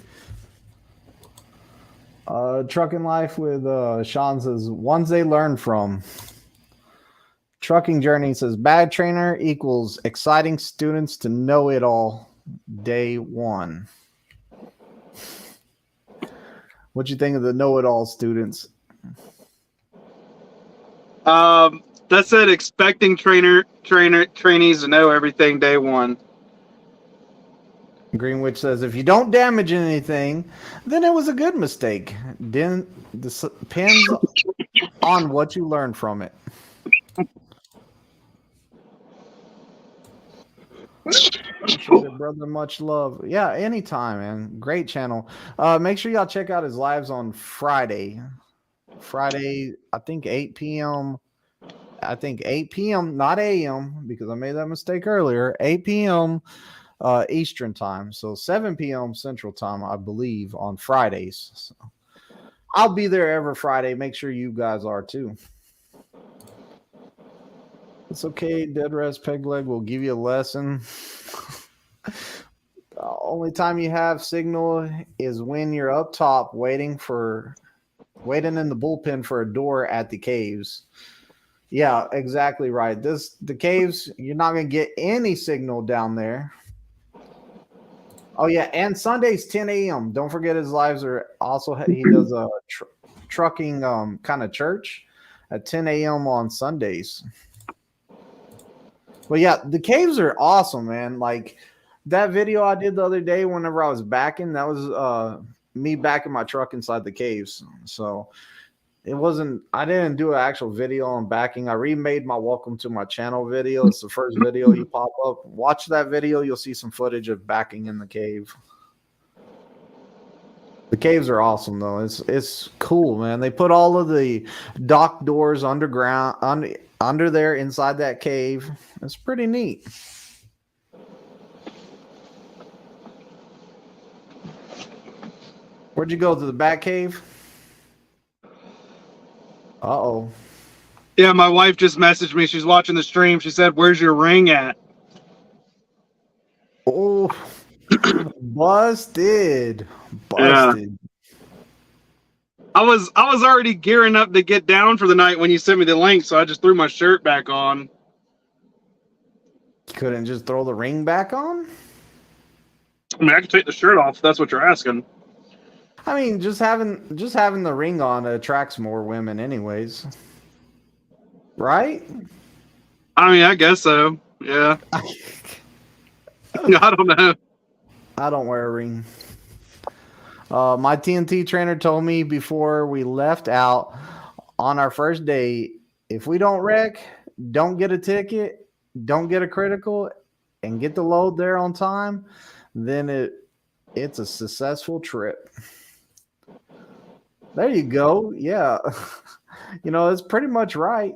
Trucking life with Sean says ones they learn from. Trucking journey says bad trainer equals exciting students to know it all day one. What you think of the know it all students?
That's it. Expecting trainees to know everything day one.
Greenwich says if you don't damage anything, then it was a good mistake. Then this depends on what you learn from it. Appreciate it, brother. Much love. Yeah, anytime, man. Great channel. Make sure y'all check out his lives on Friday. Friday, I think 8 p.m. I think 8 p.m. not a.m. because I made that mistake earlier. 8 p.m. Eastern time, so 7 p.m. Central time, I believe, on Fridays. So I'll be there every Friday. Make sure you guys are too. It's okay. Dead rest peg leg will give you a lesson. The only time you have signal is when you're up top waiting in the bullpen for a door at the caves. Yeah, exactly right. The caves, you're not gonna get any signal down there. Oh yeah, and Sundays 10 a.m. Don't forget his lives are also he does a trucking kind of church at 10 a.m. on Sundays. But yeah, the caves are awesome, man. Like that video I did the other day whenever I was backing, that was me backing my truck inside the caves. So I didn't do an actual video on backing. I remade my welcome to my channel video. It's the first video you pop up. Watch that video. You'll see some footage of backing in the cave. The caves are awesome though. It's cool, man. They put all of the dock doors underground under there inside that cave. It's pretty neat. Where'd you go, to the back cave? Uh-oh.
Yeah, my wife just messaged me. She's watching the stream. She said, "Where's your ring at?"
Oh, busted.
Yeah. I was already gearing up to get down for the night when you sent me the link, so I just threw my shirt back on.
Couldn't just throw the ring back on?
I mean, I could take the shirt off if that's what you're asking.
I mean, just having the ring on attracts more women anyways. Right?
I mean, I guess so. Yeah. I don't know.
I don't wear a ring. My TNT trainer told me before we left out on our first day, if we don't wreck, don't get a ticket, don't get a critical, and get the load there on time, then it's a successful trip. There you go. Yeah. It's pretty much right.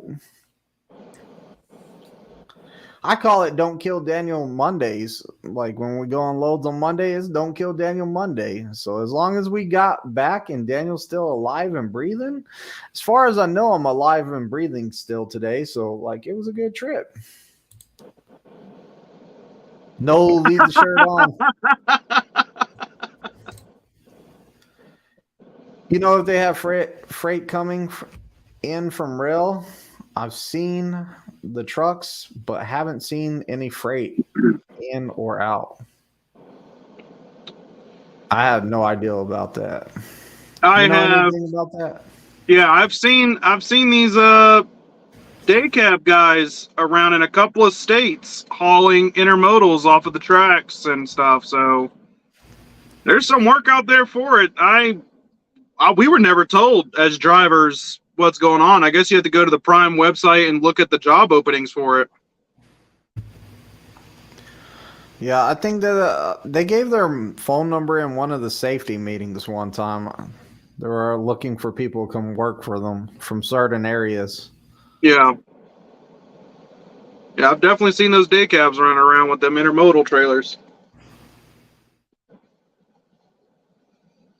I call it don't kill Daniel Mondays. Like when we go on loads on Monday, it's don't kill Daniel Monday. So as long as we got back and Daniel's still alive and breathing, as far as I know, I'm alive and breathing still today. So like it was a good trip. No, leave the shirt on. If they have freight coming in from rail, I've seen the trucks, but haven't seen any freight in or out. I have no idea about that.
I have
anything about that?
Yeah, I've seen these day cab guys around in a couple of states hauling intermodals off of the tracks and stuff. So there's some work out there for it. We were never told as drivers what's going on. I guess you have to go to the Prime website and look at the job openings for it.
Yeah, I think that they gave their phone number in one of the safety meetings one time. They're looking for people to come work for them from certain areas.
Yeah. Yeah, I've definitely seen those day cabs running around with them intermodal trailers.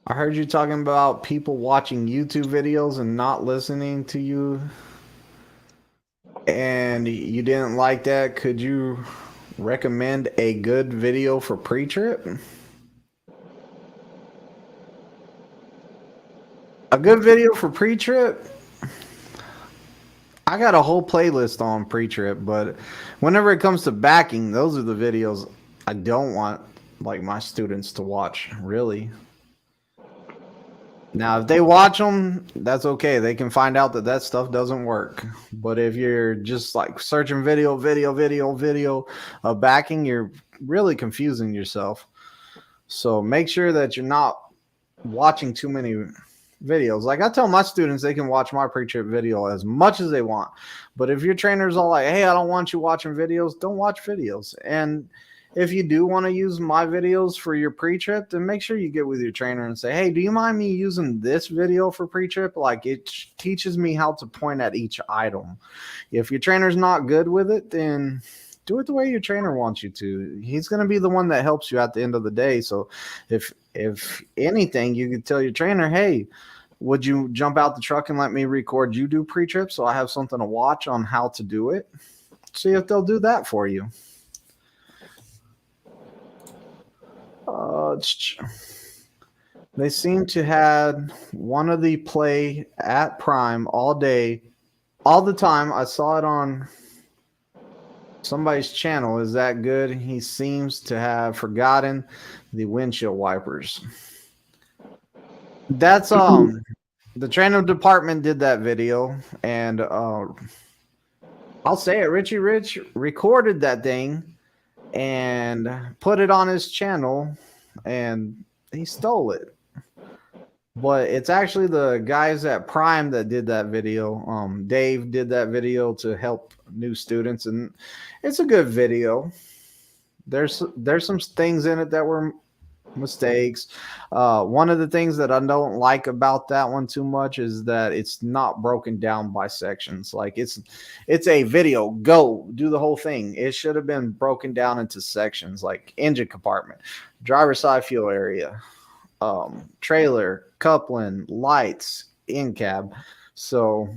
I heard you talking about people watching YouTube videos and not listening to you, and you didn't like that. Could you recommend a good video for pre-trip? A good video for pre-trip? I got a whole playlist on pre-trip, but whenever it comes to backing, those are the videos I don't want like my students to watch, really. Now, if they watch them, that's okay. They can find out that that stuff doesn't work. But if you're just like searching video of backing, you're really confusing yourself. So make sure that you're not watching too many videos. Like I tell my students, they can watch my pre-trip video as much as they want. But if your trainer's all like, hey, I don't want you watching videos, don't watch videos. And if you do want to use my videos for your pre-trip, then make sure you get with your trainer and say, hey, do you mind me using this video for pre-trip? Like it teaches me how to point at each item. If your trainer's not good with it, then do it the way your trainer wants you to. He's going to be the one that helps you at the end of the day. So if anything, you could tell your trainer, hey, would you jump out the truck and let me record you do pre-trip so I have something to watch on how to do it? See if they'll do that for you. They seem to had one of the play at Prime all day, all the time. I saw it on somebody's channel. Is that good? He seems to have forgotten the windshield wipers. That's the training department did that video, and I'll say it, Richie Rich recorded that thing and put it on his channel, and he stole it. But it's actually the guys at Prime that did that video. Dave did that video to help new students, and it's a good video. There's some things in it that were mistakes. One of the things that I don't like about that one too much is that it's not broken down by sections. Like it's a video, go do the whole thing. It should have been broken down into sections, like engine compartment, driver's side fuel area, trailer, coupling, lights, in cab. So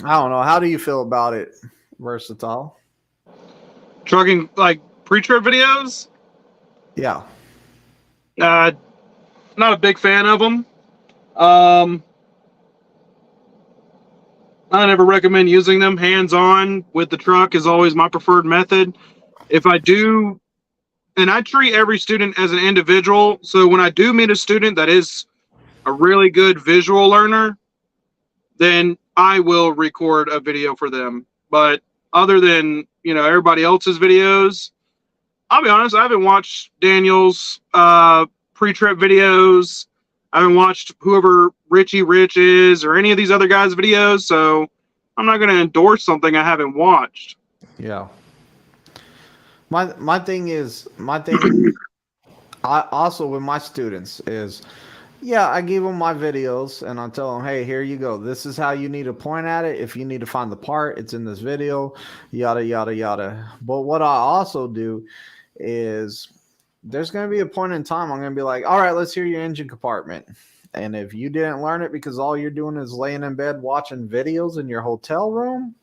I don't know. How do you feel about it, Versatile?
Trucking like pre-trip videos?
Yeah.
Not a big fan of them. I never recommend using them. Hands-on with the truck is always my preferred method. If I do, and I treat every student as an individual, so when I do meet a student that is a really good visual learner, then I will record a video for them. But other than, everybody else's videos, I'll be honest, I haven't watched Daniel's pre-trip videos. I haven't watched whoever Richie Rich is or any of these other guys' videos, so I'm not going to endorse something I haven't watched.
Yeah. My thing I also with my students is, yeah, I give them my videos and I tell them, hey, here you go. This is how you need to point at it. If you need to find the part, it's in this video, yada, yada, yada. But what I also do is there's going to be a point in time I'm going to be like, all right, let's hear your engine compartment. And if you didn't learn it because all you're doing is laying in bed watching videos in your hotel room,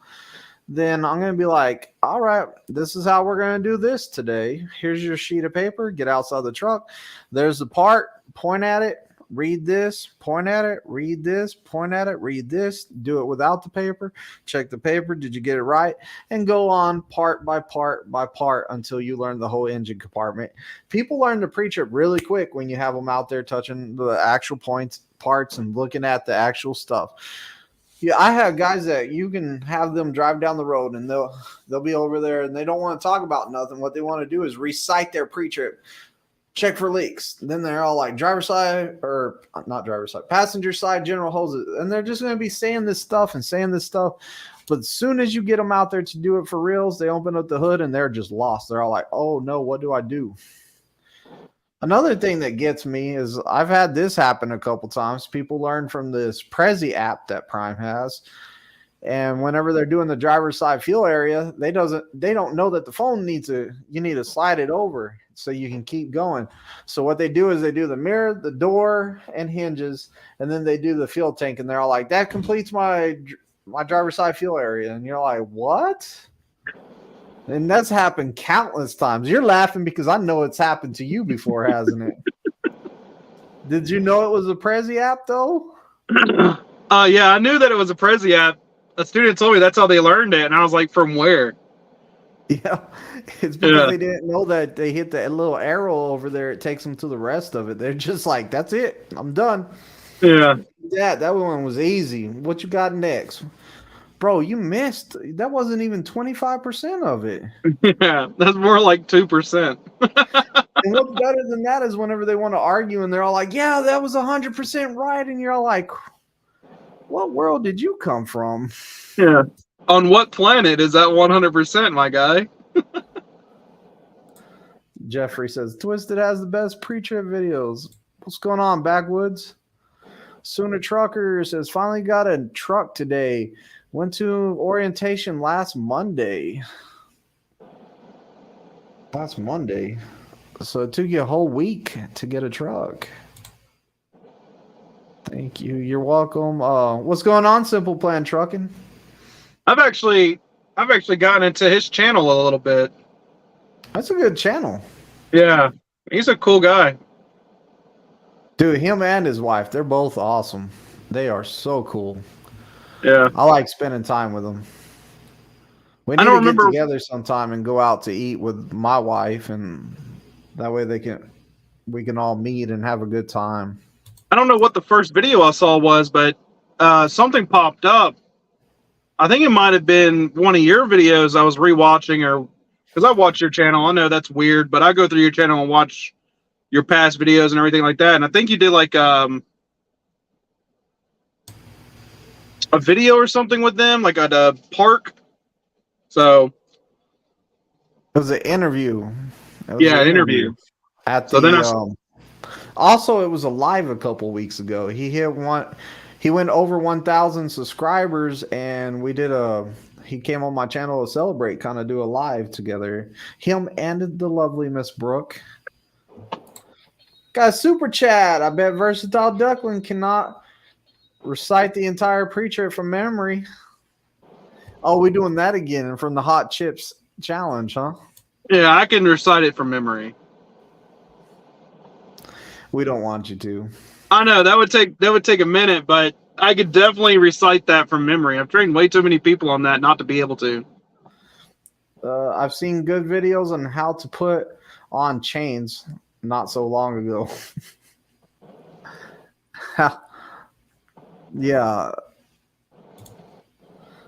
then I'm going to be like, all right, this is how we're going to do this today. Here's your sheet of paper. Get outside the truck. There's the part. Point at it. Read this. Point at it. Read this. Point at it. Read this. Do it without the paper. Check the paper. Did you get it right? And go on part by part by part until you learn the whole engine compartment. People learn to pre-trip really quick when you have them out there touching the actual parts and looking at the actual stuff. Yeah, I have guys that you can have them drive down the road and they'll be over there and they don't want to talk about nothing. What they want to do is recite their pre-trip, check for leaks. Then they're all like driver's side or not driver's side, passenger side, general hoses. And they're just going to be saying this stuff and saying this stuff. But as soon as you get them out there to do it for reals, they open up the hood and they're just lost. They're all like, oh no, what do I do? Another thing that gets me is I've had this happen a couple times. People learn from this Prezi app that Prime has. And whenever they're doing the driver's side fuel area, they don't know that the phone you need to slide it over so you can keep going. So what they do is they do the mirror, the door, and hinges, and then they do the fuel tank, and they're all like, that completes my driver's side fuel area. And you're like, what? And that's happened countless times. You're laughing because I know it's happened to you before, hasn't it? Did you know it was a Prezi app though?
Yeah, I knew that it was a Prezi app. A student told me that's how they learned it, and I was like, from where?
Yeah, it's because they didn't know that they hit that little arrow over there. It takes them to the rest of it. They're just like, that's it. I'm done.
Yeah.
That one was easy. What you got next? Bro, you missed. That wasn't even 25% of it.
Yeah, that's more like 2%.
And what's better than that is whenever they want to argue and they're all like, yeah, that was 100% right. And you're all like, what world did you come from?
Yeah. On what planet is that 100%, my guy?
Jeffrey says, Twizted has the best preacher videos. What's going on, Backwoods? Sooner Trucker says, finally got a truck today. Went to orientation last Monday. Last Monday. So it took you a whole week to get a truck. Thank you. You're welcome. What's going on, Simple Plan Trucking?
I've actually gotten into his channel a little bit.
That's a good channel.
Yeah, he's a cool guy.
Dude, him and his wife, they're both awesome. They are so cool.
Yeah.
I like spending time with them. We need to get together sometime and go out to eat with my wife, and that way we can all meet and have a good time.
I don't know what the first video I saw was, but something popped up. I think it might have been one of your videos I was rewatching, or because I watch your channel. I know that's weird, but I go through your channel and watch your past videos and everything like that. And I think you did like a video or something with them, like at a park. So
it was an interview.
An interview.
At the also, it was a live a couple weeks ago. He went over 1,000 subscribers, and he came on my channel to celebrate, kind of do a live together. Him and the lovely Miss Brooke. Got a super chat. I bet Versatile Duckling cannot recite the entire preacher from memory. Oh, we're doing that again from the Hot Chips Challenge, huh?
Yeah, I can recite it from memory.
We don't want you to.
I know that would take a minute, but I could definitely recite that from memory. I've trained way too many people on that not to be able to.
I've seen good videos on how to put on chains not so long ago. Yeah.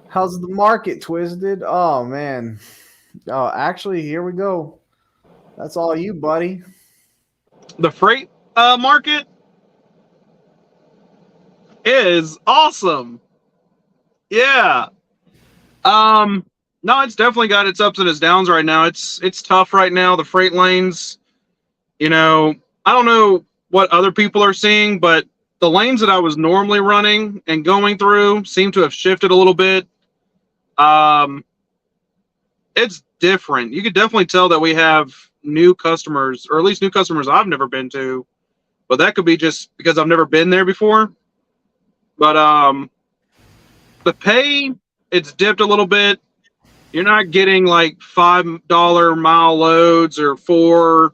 How's the market, Twisted? Oh, man. Oh, actually, here we go. That's all you, buddy.
The freight market is awesome. Yeah. No, it's definitely got its ups and its downs right now. It's tough right now. The freight lanes, I don't know what other people are seeing, but the lanes that I was normally running and going through seem to have shifted a little bit. It's different. You could definitely tell that we have new customers, or at least new customers I've never been to, but that could be just because I've never been there before. But the pay, it's dipped a little bit. You're not getting like $5 mile loads or $4.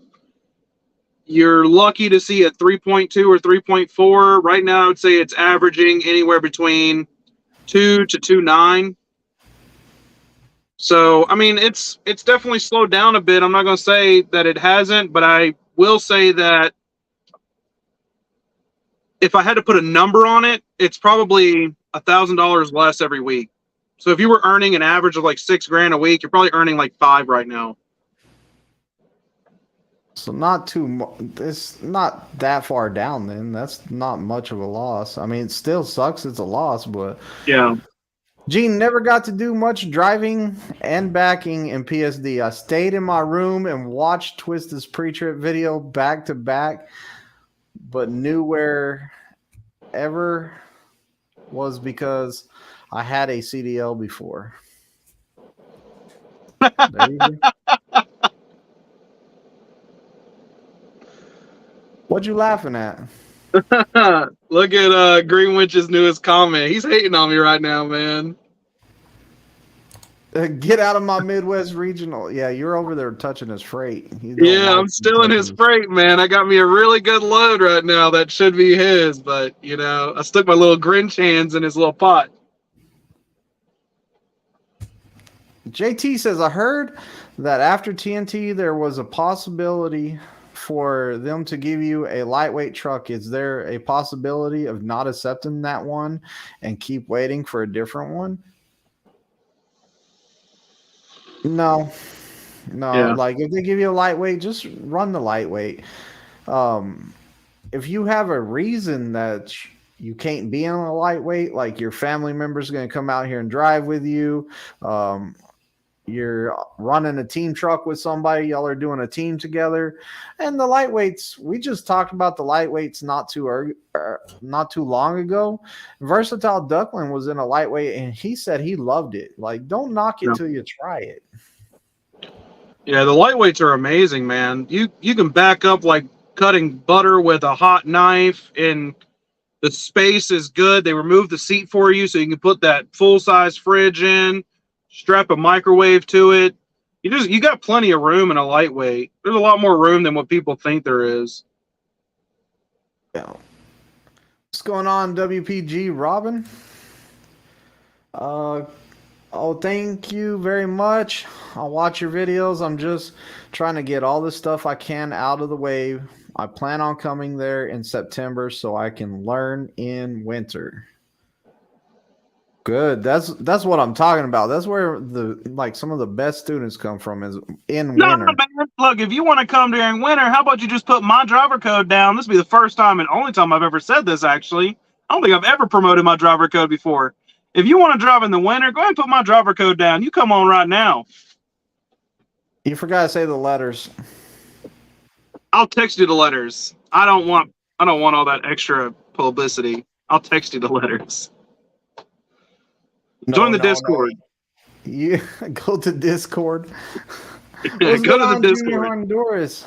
You're lucky to see a 3.2 or 3.4. Right now, I would say it's averaging anywhere between 2 to 2.9. So, I mean, it's definitely slowed down a bit. I'm not going to say that it hasn't, but I will say that if I had to put a number on it, it's probably $1,000 less every week. So if you were earning an average of like $6,000 a week, you're probably earning like $5,000 right now.
So not too much. It's not that far down. Then that's not much of a loss. I mean, it still sucks. It's a loss, but
yeah.
Gene, never got to do much driving and backing in PSD. I stayed in my room and watched Twisted's pre-trip video back to back, but knew wherever was because I had a CDL before. There you go. What you laughing at?
Look at Greenwich's newest comment. He's hating on me right now, man.
Get out of my Midwest regional. Yeah, you're over there touching his freight.
Yeah, I'm still in his freight, man. I got me a really good load right now that should be his, but you know, I stuck my little Grinch hands in his little pot.
JT says, I heard that after TNT there was a possibility for them to give you a lightweight truck. Is there a possibility of not accepting that one and keep waiting for a different one? No.
Yeah.
Like if they give you a lightweight, just run the lightweight. If you have a reason that you can't be on a lightweight, like your family member's going to come out here and drive with you, you're running a team truck with somebody, y'all are doing a team together, and the lightweights, we just talked about the lightweights not too long ago. Versatile Duckling was in a lightweight and he said he loved it. Like, don't knock it till you try it.
Yeah, the lightweights are amazing, man. You can back up like cutting butter with a hot knife, and the space is good. They remove the seat for you so you can put that full-size fridge in, strap a microwave to it. You got plenty of room in a lightweight. There's a lot more room than what people think there is.
Yeah. What's going on, WPG Robin? Oh, thank you very much. I'll watch your videos. I'm just trying to get all the stuff I can out of the way. I plan on coming there in September so I can learn in winter. Good. That's what I'm talking about. That's where some of the best students come from is in winter.
Man. Look, if you want to come during winter, how about you just put my driver code down? This will be the first time and only time I've ever said this, actually. I don't think I've ever promoted my driver code before. If you want to drive in the winter, go ahead and put my driver code down. You come on right now.
You forgot to say the letters.
I'll text you the letters. I don't want all that extra publicity. I'll text you the letters. Join the Discord.
No. You go to Discord.
Go to the Discord.
Junior Honduras.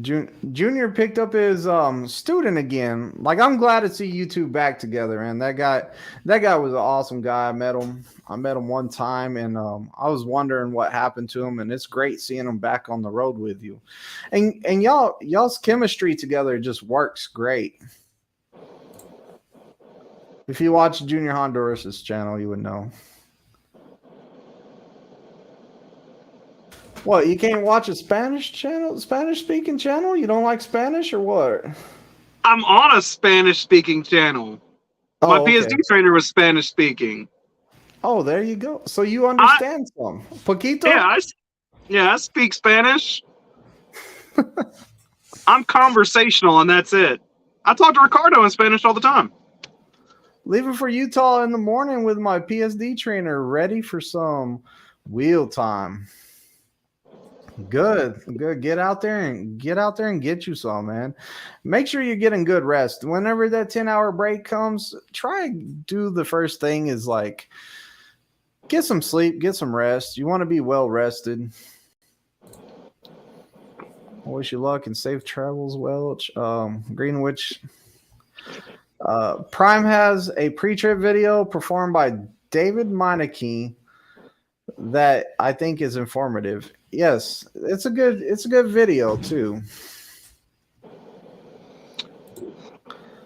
Junior picked up his student again. Like, I'm glad to see you two back together, man. That guy was an awesome guy. I met him one time, and I was wondering what happened to him, and it's great seeing him back on the road with you. And y'all's chemistry together just works great. If you watch Junior Honduras' channel, you would know. What, you can't watch a Spanish-speaking channel? You don't like Spanish or what?
I'm on a Spanish-speaking channel. My PSD trainer was Spanish-speaking.
Oh, there you go. So you understand some. Poquito?
Yeah, I speak Spanish. I'm conversational, and that's it. I talk to Ricardo in Spanish all the time.
Leaving for Utah in the morning with my PSD trainer, ready for some wheel time. Good. Get out there and get you some, man. Make sure you're getting good rest. Whenever that 10-hour break comes, try do the first thing is like get some sleep, get some rest. You want to be well rested. I wish you luck and safe travels, Welch. Greenwich. Prime has a pre-trip video performed by David Meineke that I think is informative. Yes, it's a good video too.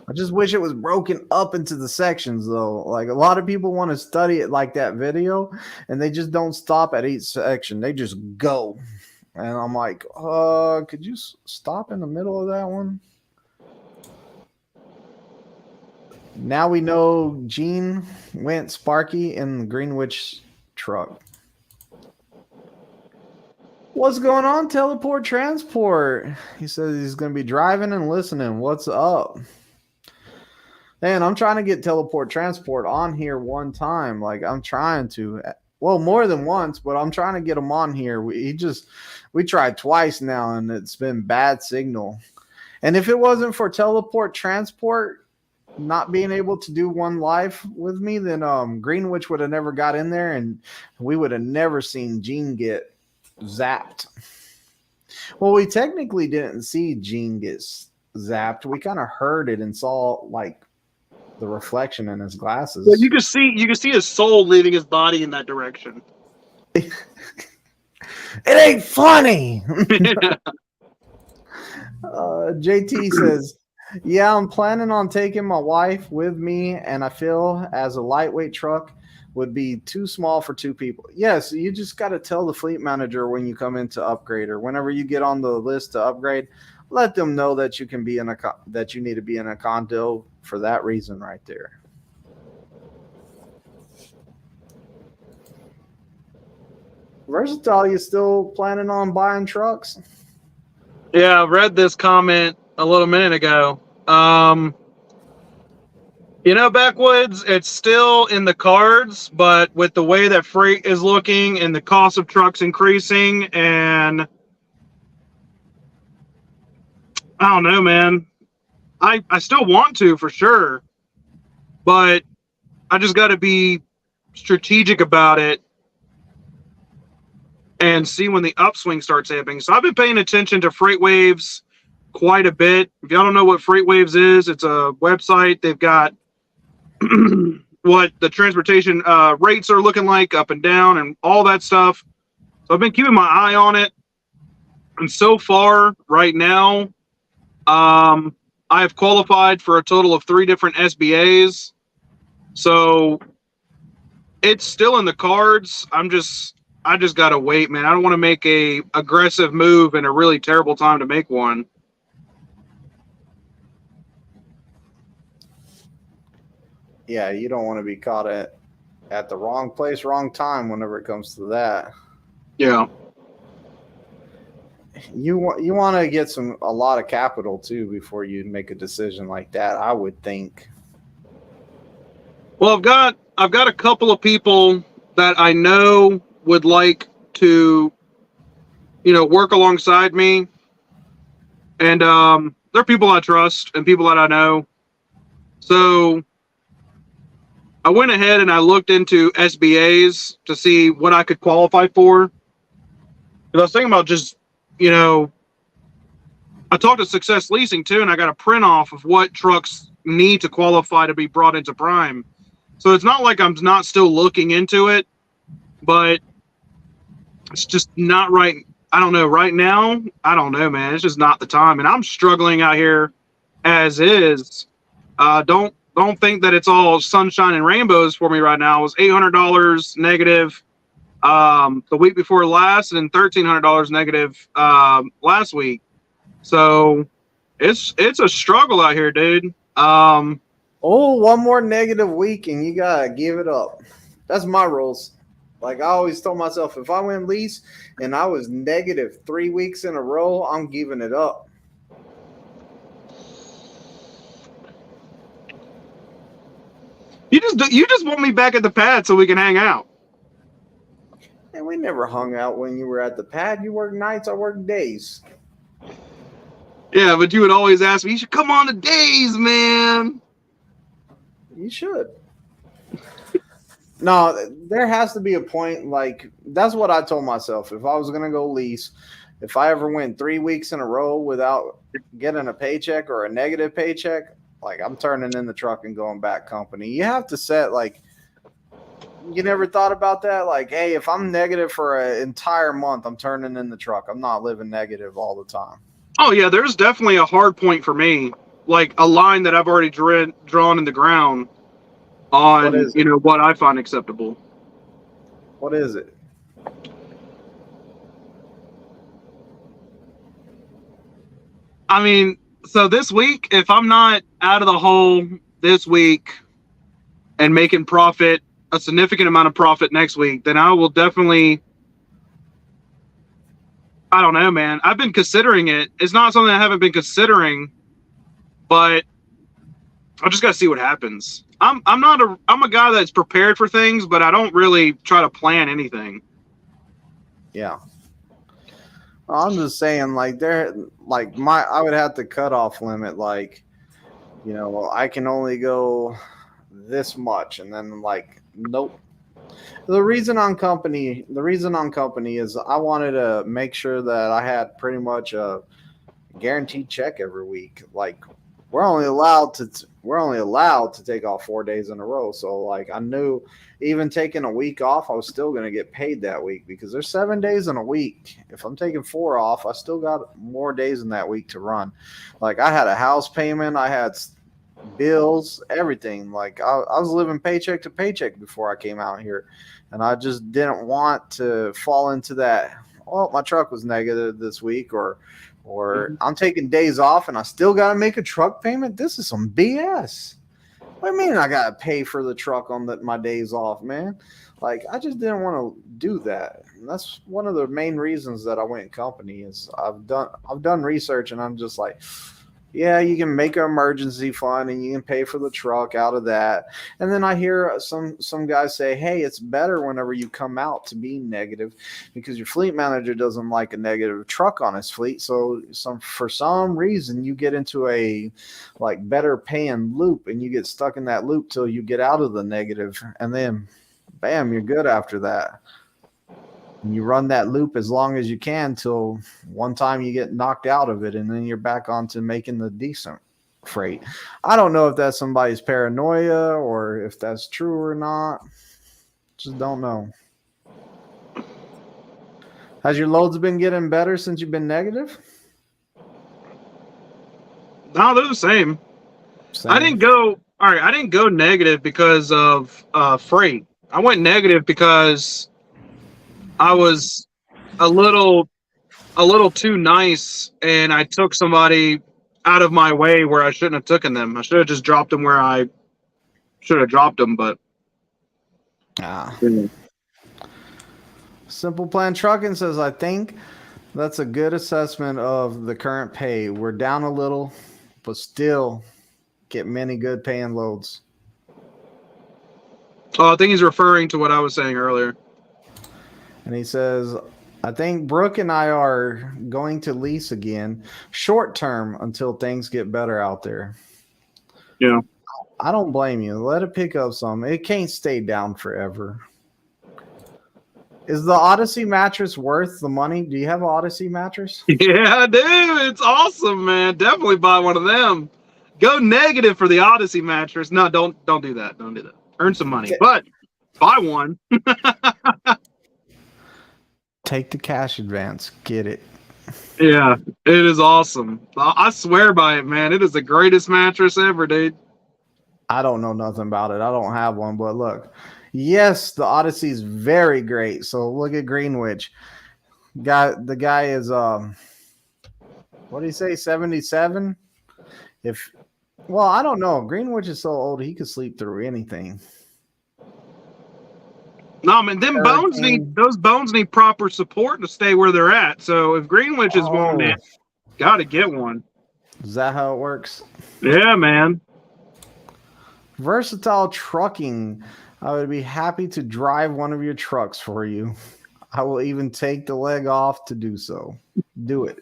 I just wish it was broken up into the sections though. Like, a lot of people want to study it like that video and they just don't stop at each section. They just go. And I'm like, could you stop in the middle of that one? Now we know Gene went Sparky in the Greenwich truck. What's going on, Teleport Transport? He says he's going to be driving and listening. What's up? Man, I'm trying to get teleport transport on here one time. Like I'm trying to, well, more than once, but I'm trying to get him on here. We tried twice now, and it's been bad signal. And if it wasn't for teleport transport not being able to do one live with me, then Greenwich would have never got in there, and we would have never seen Gene get zapped. Well, we technically didn't see Gene get zapped. We kind of heard it and saw like the reflection in his glasses.
Well, you can see his soul leaving his body in that direction.
It ain't funny. JT says, yeah, I'm planning on taking my wife with me, and I feel as a lightweight truck would be too small for two people. Yes, you just got to tell the fleet manager when you come in to upgrade, or whenever you get on the list to upgrade, let them know that you can be in that you need to be in a condo for that reason right there. Versatile, you still planning on buying trucks?
Yeah, I read this comment a little minute ago. Backwoods, it's still in the cards, but with the way that freight is looking and the cost of trucks increasing, and I don't know, man. I still want to for sure, but I just got to be strategic about it and see when the upswing starts happening. So I've been paying attention to Freight Waves quite a bit. If y'all don't know what Freight Waves is, it's a website. They've got what the transportation rates are looking like up and down and all that stuff. So I've been keeping my eye on it. And so far, right now, I have qualified for a total of 3 different SBAs. So it's still in the cards. I just got to wait, man. I don't want to make a aggressive move in a really terrible time to make one.
Yeah, you don't want to be caught at the wrong place, wrong time whenever it comes to that.
Yeah.
You want to get a lot of capital too before you make a decision like that, I would think.
Well, I've got a couple of people that I know would like to, work alongside me, and they're people I trust and people that I know. So I went ahead and I looked into SBAs to see what I could qualify for. Because I was thinking about just, I talked to Success Leasing too, and I got a print off of what trucks need to qualify to be brought into Prime. So it's not like I'm not still looking into it, but it's just not right. I don't know. Right now, I don't know, man. It's just not the time. And I'm struggling out here as is. Don't think that it's all sunshine and rainbows for me right now. It was $800 negative the week before last, and $1,300 negative last week. So it's a struggle out here, dude.
One more negative week and you gotta give it up. That's my rules. Like I always told myself, if I went lease and I was negative 3 weeks in a row, I'm giving it up.
You just want me back at the pad so we can hang out.
And we never hung out when you were at the pad. You work nights, I work days.
Yeah, but you would always ask me, you should come on the days, man.
You should. No, there has to be a point, like, that's what I told myself. If I was going to go lease, if I ever went 3 weeks in a row without getting a paycheck or a negative paycheck, like, I'm turning in the truck and going back company. You have to set, like, you never thought about that? Like, hey, if I'm negative for an entire month, I'm turning in the truck. I'm not living negative all the time.
Oh, yeah, there's definitely a hard point for me, like a line that I've already drawn in the ground on, what I find acceptable.
What is it?
I mean, so this week, if I'm not out of the hole this week and making profit, a significant amount of profit next week, then I will definitely, I don't know, man. I've been considering it. It's not something I haven't been considering, but I just got to see what happens. I'm a guy that's prepared for things, but I don't really try to plan anything.
Yeah. I'm just saying, like I would have to cut off limit, like, I can only go this much, and then like, nope. The reason on company is I wanted to make sure that I had pretty much a guaranteed check every week. Like, we're only allowed to take off 4 days in a row. So like, I knew even taking a week off, I was still going to get paid that week, because there's 7 days in a week. If I'm taking 4 off, I still got more days in that week to run. Like, I had a house payment, I had bills, everything. Like, I was living paycheck to paycheck before I came out here, and I just didn't want to fall into that. Oh, my truck was negative this week, or I'm taking days off and I still got to make a truck payment. This is some BS. What do you mean I got to pay for the truck on my days off, man? Like, I just didn't want to do that. And that's one of the main reasons that I went company. Is I've done research, and I'm just like, yeah, you can make an emergency fund and you can pay for the truck out of that. And then I hear some guys say, hey, it's better whenever you come out to be negative, because your fleet manager doesn't like a negative truck on his fleet. So for some reason you get into a like better paying loop, and you get stuck in that loop till you get out of the negative, and then bam, you're good after that. And you run that loop as long as you can till one time you get knocked out of it, and then you're back onto making the decent freight. I don't know if that's somebody's paranoia or if that's true or not. Just don't know. Has your loads been getting better since you've been negative?
No, they're the same. I didn't go negative because of freight. I went negative because I was a little too nice, and I took somebody out of my way where I shouldn't have taken them. I should have just dropped them where I should have dropped them, but
Simple Plan Trucking says, I think that's a good assessment of the current pay. We're down a little, but still get many good paying loads.
Oh, I think he's referring to what I was saying earlier.
And he says, I think Brooke and I are going to lease again, short term, until things get better out there.
Yeah.
I don't blame you. Let it pick up some. It can't stay down forever. Is the Odyssey mattress worth the money? Do you have an Odyssey mattress?
Yeah, I do. It's awesome, man. Definitely buy one of them. Go negative for the Odyssey mattress. No, don't do that. Don't do that. Earn some money, but buy one.
Take the cash advance. Get it.
Yeah, it is awesome. I swear by it, man. It is the greatest mattress ever, dude.
I don't know nothing about it. I don't have one, but look. Yes, the Odyssey is very great. So look at Greenwich. The guy is what do you say, 77? Well, I don't know. Greenwich is so old he could sleep through anything.
No, man, those bones need proper support to stay where they're at. So if Greenwich is one, man, gotta get one.
Is that how it works?
Yeah, man.
Versatile Trucking. I would be happy to drive one of your trucks for you. I will even take the leg off to do so. Do it.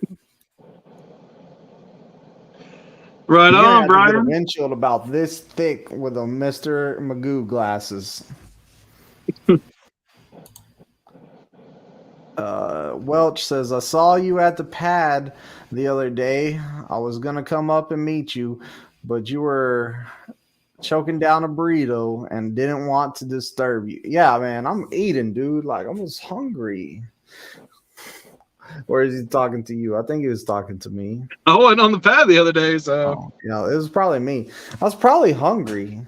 Right on, Brian.
Get a windshield about this thick with a Mr. Magoo glasses. Welch says, I saw you at the pad the other day. I was going to come up and meet you, but you were choking down a burrito and didn't want to disturb you. Yeah, man, I'm eating, dude. Like, I was hungry. Or is he talking to you? I think he was talking to me.
I went on the pad the other day, so.
Yeah, it was probably me. I was probably hungry.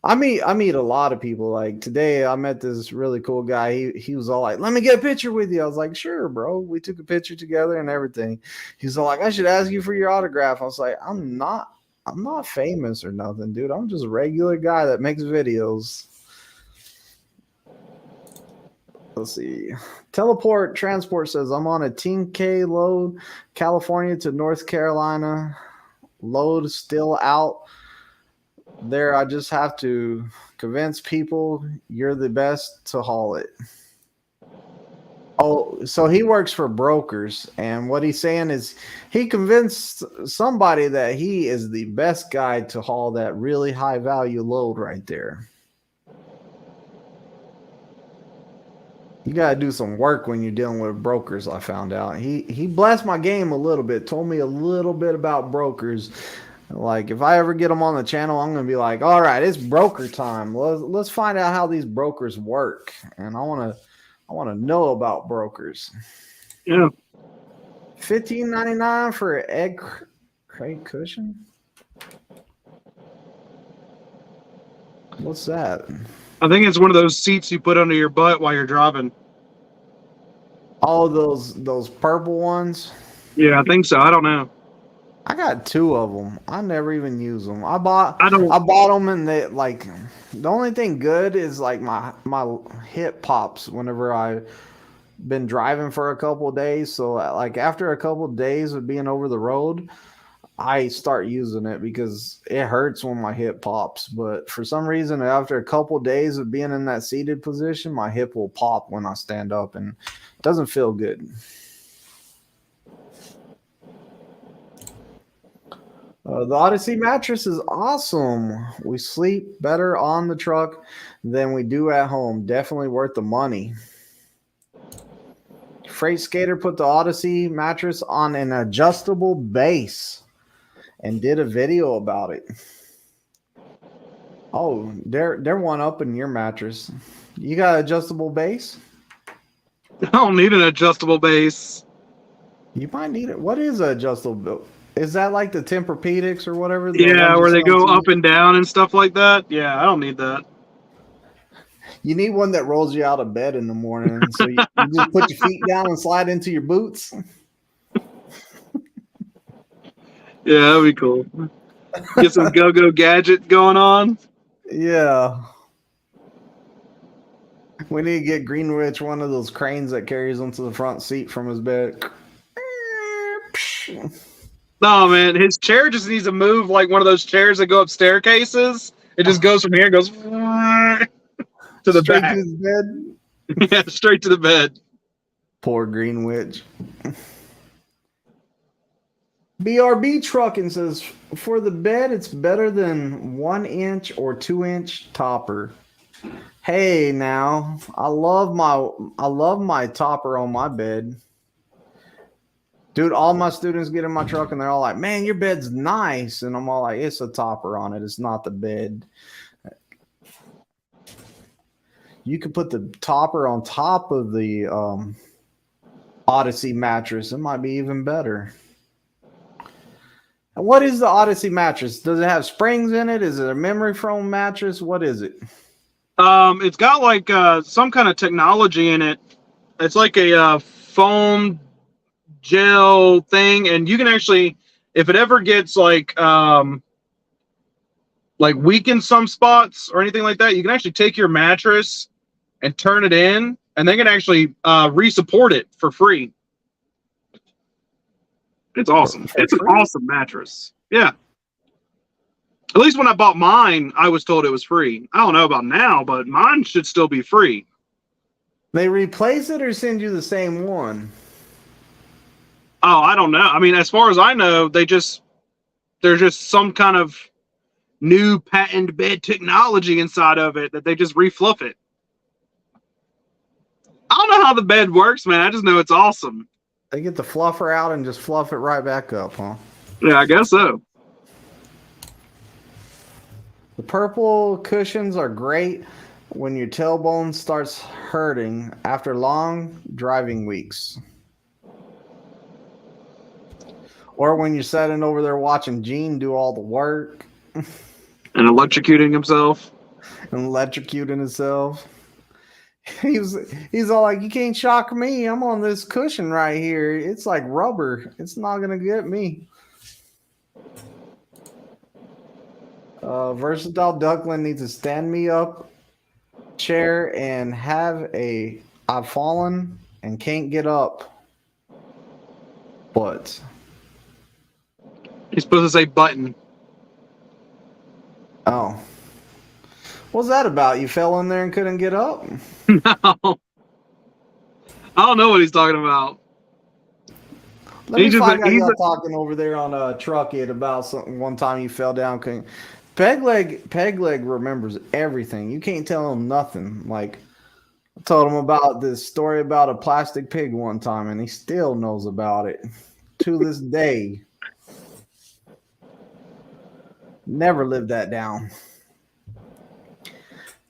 I meet a lot of people. Like today, I met this really cool guy. He was all like, "Let me get a picture with you." I was like, "Sure, bro." We took a picture together and everything. He's all like, "I should ask you for your autograph." I was like, I'm not famous or nothing, dude. I'm just a regular guy that makes videos. Let's see. Teleport Transport says, I'm on a 10K load, California to North Carolina. Load still out. There, I just have to convince people you're the best to haul it. Oh, so he works for brokers, and what he's saying is he convinced somebody that he is the best guy to haul that really high value load right there. You gotta do some work when you're dealing with brokers. I found out he blessed my game a little bit, told me a little bit about brokers. Like if I ever get them on the channel, I'm gonna be like, all right, it's broker time. Let's find out how these brokers work, and I wanna know about brokers.
Yeah.
$15.99 for an egg crate cushion. What's that?
I think it's one of those seats you put under your butt while you're driving.
Oh, those purple ones.
Yeah, I think so. I don't know.
I got 2 of them. I never even use them. I bought
I don't.
them, and they like the only thing good is like my hip pops whenever I've been driving for a couple of days. So like after a couple of days of being over the road, I start using it because it hurts when my hip pops. But for some reason, after a couple of days of being in that seated position, my hip will pop when I stand up, and it doesn't feel good. The Odyssey mattress is awesome. We sleep better on the truck than we do at home. Definitely worth the money. Freight Skater put the Odyssey mattress on an adjustable base and did a video about it. Oh, they're one up in your mattress. You got adjustable base?
I don't need an adjustable base.
You might need it. What is adjustable? Is that like the Tempur-Pedics or whatever?
Yeah, where they go up and down and stuff like that. Yeah, I don't need that.
You need one that rolls you out of bed in the morning. So you just put your feet down and slide into your boots.
Yeah, that'd be cool. Get some go-go gadget going on.
Yeah. We need to get Greenwich one of those cranes that carries him to the front seat from his bed.
No, man, his chair just needs to move like one of those chairs that go up staircases. It just goes from here, goes to the
Straight
back.
to his bed.
Yeah, straight to the bed.
Poor Greenwich. BRB Trucking says for the bed, it's better than 1 inch or 2 inch topper. Hey, now I love my topper on my bed. Dude, all my students get in my truck and they're all like, man, your bed's nice. And I'm all like, it's a topper on it. It's not the bed. You could put the topper on top of the Odyssey mattress. It might be even better. What is the Odyssey mattress? Does it have springs in it? Is it a memory foam mattress? What is it?
It's got like some kind of technology in it. It's like a foam gel thing, and you can actually, if it ever gets like weak in some spots or anything like that, you can actually take your mattress and turn it in, and they can actually re-support it for free. It's awesome. It's an awesome mattress. Yeah. At least when I bought mine, I was told it was free. I don't know about now, but mine should still be free.
They replace it or send you the same one?
Oh, I don't know. I mean, as far as I know, there's just some kind of new patent bed technology inside of it that they just refluff it. I don't know how the bed works, man. I just know it's awesome.
They get the fluffer out and just fluff it right back up, huh?
Yeah, I guess so.
The purple cushions are great when your tailbone starts hurting after long driving weeks. Or when you're sitting over there watching Gene do all the work.
And electrocuting himself.
And electrocuting himself. He's all like, you can't shock me. I'm on this cushion right here. It's like rubber. It's not going to get me. Versatile Duckling needs a stand me up chair and have a I've fallen and can't get up. But
he's supposed to say button.
Oh. What's that about? You fell in there and couldn't get up?
No. I don't know what he's talking about.
Let me
He's just
find out
he's
y'all talking over there on a truck it about something one time you fell down. Peg leg remembers everything. You can't tell him nothing. Like I told him about this story about a plastic pig one time, and he still knows about it to this day. Never lived that down.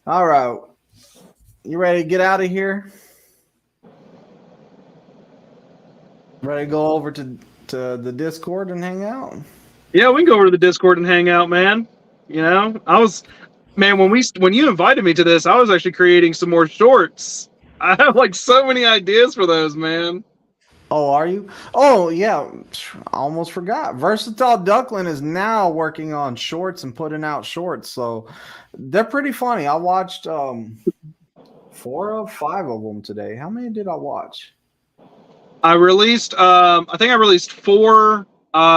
All right. You ready to get out of here? Ready to go over to the Discord and hang out?
Yeah, we can go over to the Discord and hang out, man. You know, when you invited me to this, I was actually creating some more shorts. I have like so many ideas for those, man.
Oh, are you? Oh, yeah. I almost forgot. Versatile Duckling is now working on shorts and putting out shorts. So they're pretty funny. I watched 4 or 5 of them today. How many did I watch?
I released I think I released 4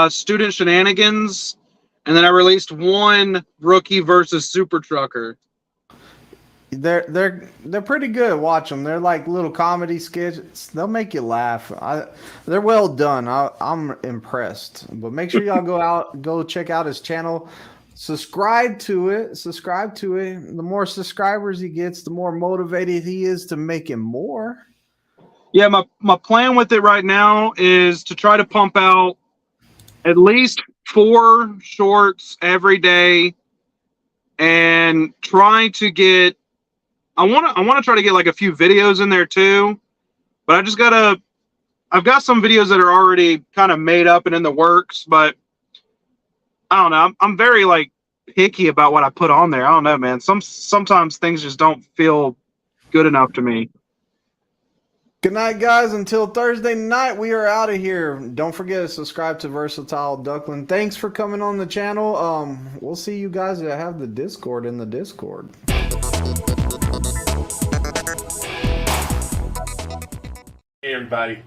student shenanigans, and then I released 1 rookie versus super trucker.
They're pretty good. Watch them. They're like little comedy skits. They'll make you laugh. They're well done. I'm impressed. But make sure y'all go check out his channel. Subscribe to it. The more subscribers he gets, the more motivated he is to make him more.
Yeah, my plan with it right now is to try to pump out at least 4 shorts every day, and try to get. I want to try to get like a few videos in there too, but I've got some videos that are already kind of made up and in the works, but I don't know. I'm very like picky about what I put on there. I don't know, man. Sometimes things just don't feel good enough to me.
Good night, guys. Until Thursday night, we are out of here. Don't forget to subscribe to Versatile Duckling. Thanks for coming on the channel. We'll see you guys that have the Discord in the Discord.
Hey everybody,